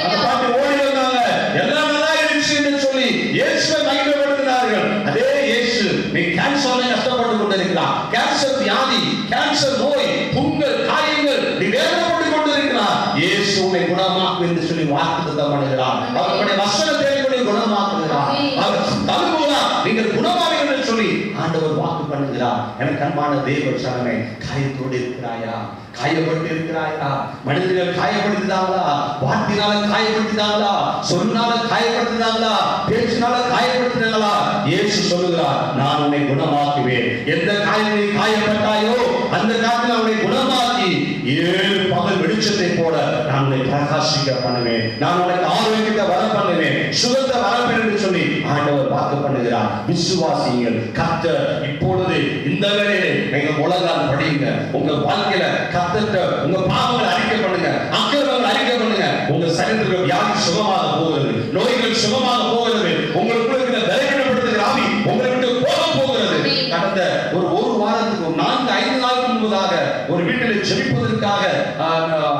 அந்த பாட்டி ஓடி வந்தாங்க, எல்லாம் நல்லா இருந்துச்சு என்று சொல்லி இயேசுவை மகிமைப்படுத்தினார்கள். அதே இயேசு நீ கேன்சர்ல கஷ்டப்பட்டு கொண்டிருக்கிறார், கேன்சர் வியாதி, கேன்சர் நோய், புண்கள், காயங்கள் நீ வேதனைப்பட்டு கொண்டிருக்கிறார், இயேசு உன்னை குணமாக்கும் என்று சொல்லி வாக்குத்தத்தம் பண்ணுகிறார். அவருடைய வசனத்தை உன்னை குணமாக்குகிறார். அவர் தழுவுகிறார், நீங்கள் குணமாவீர்கள் என்று சொல்லி ஆண்டவர் வாக்கு பண்ணுகிறார். எனக்கு அன்பான தேவ ஜனமே, காயத்தோடு இருக்கிறாயா, காயப்பட்டு இருக்கிறாயா? மனிதர்கள் காயப்படுத்தினாங்களா, வார்த்தையினால காயப்படுத்தினாங்களா, சொன்னால காயப்படுத்தினாங்களா, பேச்சினால காயப்படுத்தினாங்களா? இயேசு சொல்லுகிறார், நான் உன்னை குணமாக்குவேன். எந்த காயத்தை காயப்பட்டாயோ அந்த காலத்தில் அவனை குணமாக்கி 7 பகல் வெளிச்சத்தை போல நான் உன்னை பிரகாசிக்க பண்ணுவேன், நான் உனக்கு ஆரோக்கியத்தை வர பண்ணுவேன், சுகத்தை வரப்பேன் என்று சொல்லி ஆண்டவர் வாக்கு பண்ணுகிறார். விசுவாசியுங்கள். கர்த்தர் இப்பொழுது இந்த வேளையிலே நீங்க உலகால் படியுங்க, உங்க வாழ்க்கையில கர்த்தர் உங்க பாவங்களை அறிக்கை பண்ணுங்க, அக்கிரம நீங்கள் சுகமாக போகிறது. உங்களுக்குள்ள இருக்கிற பலவீனப்படுத்துகிற ஆவி உங்களை விட்டு போக போகிறது. கடந்த ஒரு வாரத்துக்கு 4-5 நாளுக்கு முன்பதாக ஒரு வீட்டில் ஜெபிப்பதற்காக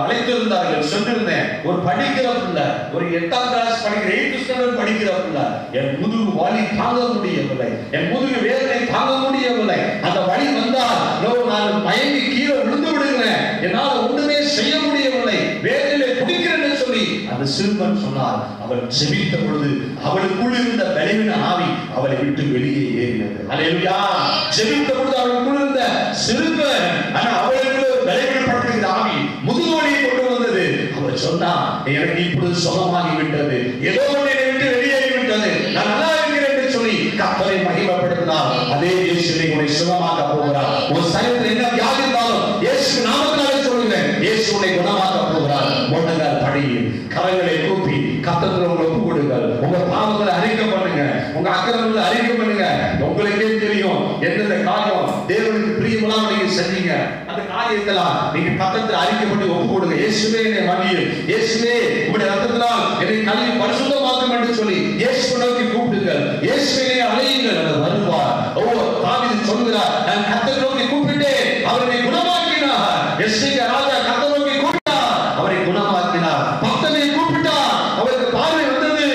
அழைத்திருந்தார்கள். சொன்னிருந்தேன், ஒரு படிக்கிற பிள்ளை, ஒரு 8ஆம் கிளாஸ் படிக்கிற 8th ஸ்டாண்டர்ட் படிக்கிற பிள்ளை, என் முதுகு வலி தாங்க முடியவில்லை, என் முதுகு வேதனை தாங்க முடியவில்லை. அந்த வலி வந்தால் நான் மயங்கி கீழே விழுந்து விடுகிறேன், என்னால் ஒன்றுமே செய்ய முடியவில்லை, வேதனையிலே குடிக்கிறேன் சொல்லி அந்த சிறுவன் சொன்னார். அவள் ஜெபித்த பொழுது அவளுக்குள் இருந்த பலவீன ஆவி அவளை விட்டு வெளியே ஏறினது. அல்லேலூயா. ஜெபித்த பொழுது அவளுக்குள் இருந்த சிறுவன், ஆனா அவளுக்கு பலவீனப்படுத்துகிற ஆவி முதுகு வலியை கொண்டு வந்தது. அவள் சொன்னா, எனக்கு இப்பொழுது சுகமாகி விட்டது, ஏதோ ஒன்று என்னை விட்டு வெளியேறி விட்டது, நான் நல்லா இருக்கிறேன் என்று சொல்லி கர்த்தரை மகிமைப்படுத்தினார். அதே இயேசுவை உன்னை சுகமாக்க போகிறார். உன் சரீரத்தில் என்ன வியாதி இருந்தாலும் இயேசு நாமத்தினாலே சொல்லுகிறேன், இயேசு உன்னை குணமாக்க போகிறார். முழங்கால் படியில் கரங்களை கூப்பி கர்த்தருக்கு உங்களை ஒப்பு கொடுங்கள். உங்க பாவங்களை அறிக்கை பண்ணுங்க, உங்க அக்கிரமங்களை அறிக்கை பண்ணுங்க. உங்களுக்கே தெரியும் எந்தெந்த காரியம் தேவனுக்கு பிரியமில்லாம நீங்க செஞ்சீங்க, அந்த காரியத்தெல்லாம் நீங்க கர்த்தருக்கு அறிக்கை பண்ணி ஒப்பு கொடுங்க. இயேசுவே என்னை மன்னியும், இயேசுவே உங்களுடைய ரத்தத்தினால் என்னை கழுவி பரிசுத்தமாக்கும் என்று சொல்லி இயேசுவை நோக்கி கூப்பிடுங்கள். இயேசுவை அழையுங்கள், அவர் வருவார். தாவீது சொல்கிறார், நான் கர்த்தரை நோக்கி கூப்பிட்டேன், அவரை குணமாக்கினார். எஸ்ஐயா ராஜா கர்த்தரை நோக்கி கூப்பிட்டார், அவரை குணமாக்கினார். பக்தனை கூப்பிட்டார், அவருக்கு பார்வை வந்தது.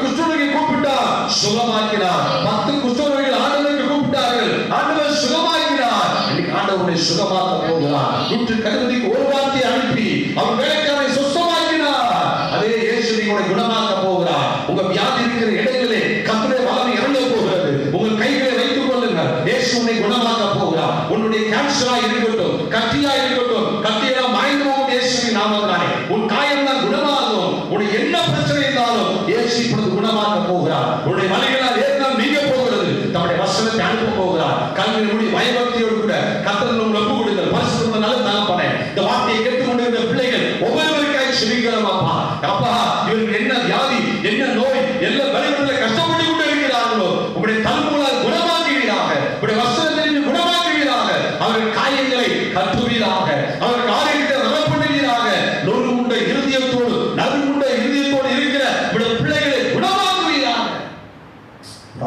குஷ்டரோகி கூப்பிட்டார், சுகமாக்கினார். 10 குஷ்டரோகிகள் ஆண்டவருக்கு கூப்பிட்டார்கள், ஆண்டவர் சுகமாக்கினார். இன்னைக்கு ஆண்டவரை சுகமாக்க போகிறார். 160 ஒரு வார்த்தையை அனுப்பி அவர் வேலைக்காரரை சுத்தமாக்கினார். அதே இயேசு உங்களை குணமாக்க போகிறார். உங்க வியாதி இருக்கிற இடங்களிலே கர்த்தருடைய வல்லமை இறங்க போகிறது. உங்கள் கைகளை வைத்துக் கொள்ளுங்கள், இயேசு உன்னை குணமாக்க போகிறார். உன்னுடைய கேன்சரா இருக்கட்டும், கட்டியா இருக்கட்டும், கட்டியெல்லாம் மாய்ந்து போகும் இயேசுவின் நாமத்தினாலே. உன் காயம் தான் குணமாகும். உன்னுடைய என்ன பிரச்சனை இருந்தாலும் இயேசு இப்பொழுது குணமாக்க போகிறார். உன்னுடைய வலிகளால் ஏற்கனவே நீங்க போகிறது. தம்முடைய வசனத்தை அனுப்ப போகிறார். கல்வியினுடைய பயபக்தியோடு கூட கர்த்தருக்கு உங்களை ஒப்பு கொடுங்கள். பரிசுத்த நல்ல தகப்பனே, இந்த வார்த்தையை கேட்டுக்கொண்டிருக்கிற பிள்ளைகள் ஒவ்வொருவருக்காக செபிக்கிறோம். அப்பா அப்பா, இவருக்கு என்ன வியாதி, என்ன நோய், எல்லா பலவீனத்தில் கஷ்டப்பட்டு கொண்டு இருக்கிறார்களோ உங்களுடைய தழும்புகளால் குணமாக்குவீராக, உங்களுடைய வசனத்தை குணமாக்குவீராக, அவர்கள் காயங்களை கட்டுவீராக, அவர்கள் ஆரோக்கியத்தை நலப்படுவீராக. நொறுங்குண்ட இருதயத்தோடு நறுங்குண்ட இருதயத்தோடு இருக்கிற உங்களுடைய பிள்ளைகளை குணமாக்குவீராக.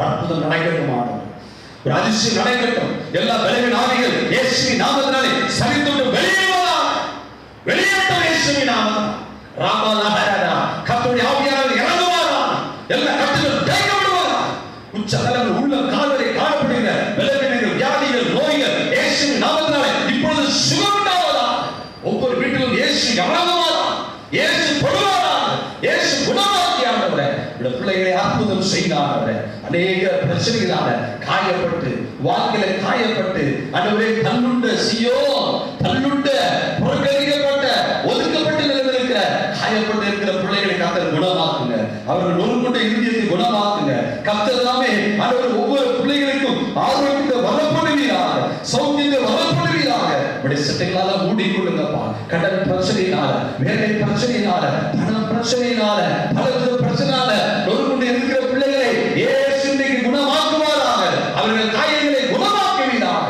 அற்புதம் நடக்கட்டும், ஒரு அதிசயம் நடக்கட்டும். எல்லா பலவீன ஆவிகள் இயேசுவின் நாமத்தினாலே சரிந்து வெளியேறுவதாக, வெளியேறட்டும் இயேசுவின் நாமம். ராமலஹரா கர்த்தருடைய ஆவியானவர் இறங்குவாரா, எல்லா கட்டுகள் தேய்க்கப்படுவாரா. உச்சதலங்கள் உள்ள கால்வரை காணப்படுகிற பலவீனங்கள், வியாதிகள், நோய்கள் இயேசுவின் நாமத்தினாலே இப்பொழுது சுகம் உண்டாவதா. ஒவ்வொரு வீட்டிலும் இயேசு இறங்குவாரா, இயேசு தொடுவாரா, இயேசு குணமாக்கி ஆண்டவரே இந்த பிள்ளைகளை அற்புதம் செய்தார். அநேக பிரச்சனைகளால காயப்பட்டு, வாழ்க்கையில காயப்பட்டு, ஆண்டவரே தள்ளுண்ட சீயோன், தள்ளுண்ட புறக்கணிக்கப்பட்ட ஒதுக்கப்பட்ட நிலையில் இருக்கிற காயப்பட்டு இருக்கிற பிள்ளைகளை கர்த்தர் குணமாக்குங்க. அவர்கள் நொறுங்குண்ட இருதயத்தை குணமாக்குங்க. கர்த்தர் தாமே ஆண்டவர் ஒவ்வொரு பிள்ளைகளுக்கும் ஆரோக்கியத்தை வரப்படுவீராக, சௌக்கியத்தை வரப்படுவீராக. உடைய சட்டைகளால மூடிக்கொள்ளுங்கப்பா. கடன் பிரச்சனையினால, வேலை பிரச்சனையினால, பணம் பிரச்சனையினால, பலவித பிரச்சனையால நொறுங்குண்ட இருக்கிற பிள்ளைகளை இயேசு இன்றைக்கு குணமாக்குவாராக. அவர்கள் காயங்களை குணமாக்குவீராக,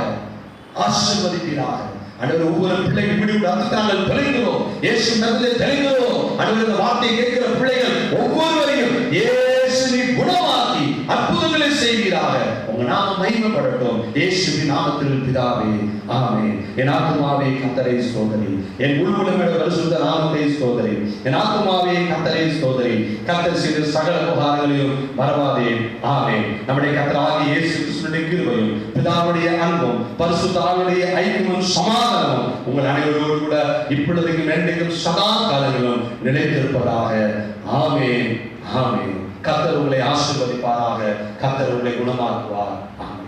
ஆசீர்வதிப்பீராக. ஆண்டவர் ஒவ்வொரு பிள்ளைகள் விடுவிட நாங்கள் தெளிக்கிறோம், இயேசு நாமத்திலே தெளிக்கிறோம். ஆண்டவர் இந்த வார்த்தையை கேட்கிற பிள்ளைகள் ஒவ்வொருவரையும் இயேசுவை குணமாக்கி அற்புதங்களை செய்வீராக. உங்க நாமம் மகிமைப்படட்டும் இயேசுவின் நாமத்தில் பிதாவே, ஆமென். என் ஆத்துமாவே கர்த்தரை ஸ்தோத்திரி, என் முழுமுழுமே பரிசுத்த நாமத்தை ஸ்தோத்திரி. என் ஆத்துமாவே கர்த்தரை ஸ்தோத்திரி, கர்த்தர் செய்த சகல உபகாரங்களையும் மறவாதே. ஆமென். நம்முடைய கர்த்தராகிய இயேசு கிறிஸ்துவின் கிருபையும் பிதாவுடைய அன்பும் பரிசுத்த ஆவியுடைய ஐக்கியமும் சமாதானமும் உங்கள் அனைவரோடு கூட இப்பொழுதும் என்றைக்கும் சதா காலங்களிலும் நிலைத்திருப்பதாக. ஆமென், ஆமென். கர்த்தர் உங்களை ஆசீர்வதிப்பாராக, கர்த்தர் உங்களை குணமாக்குவார். ஆமென்.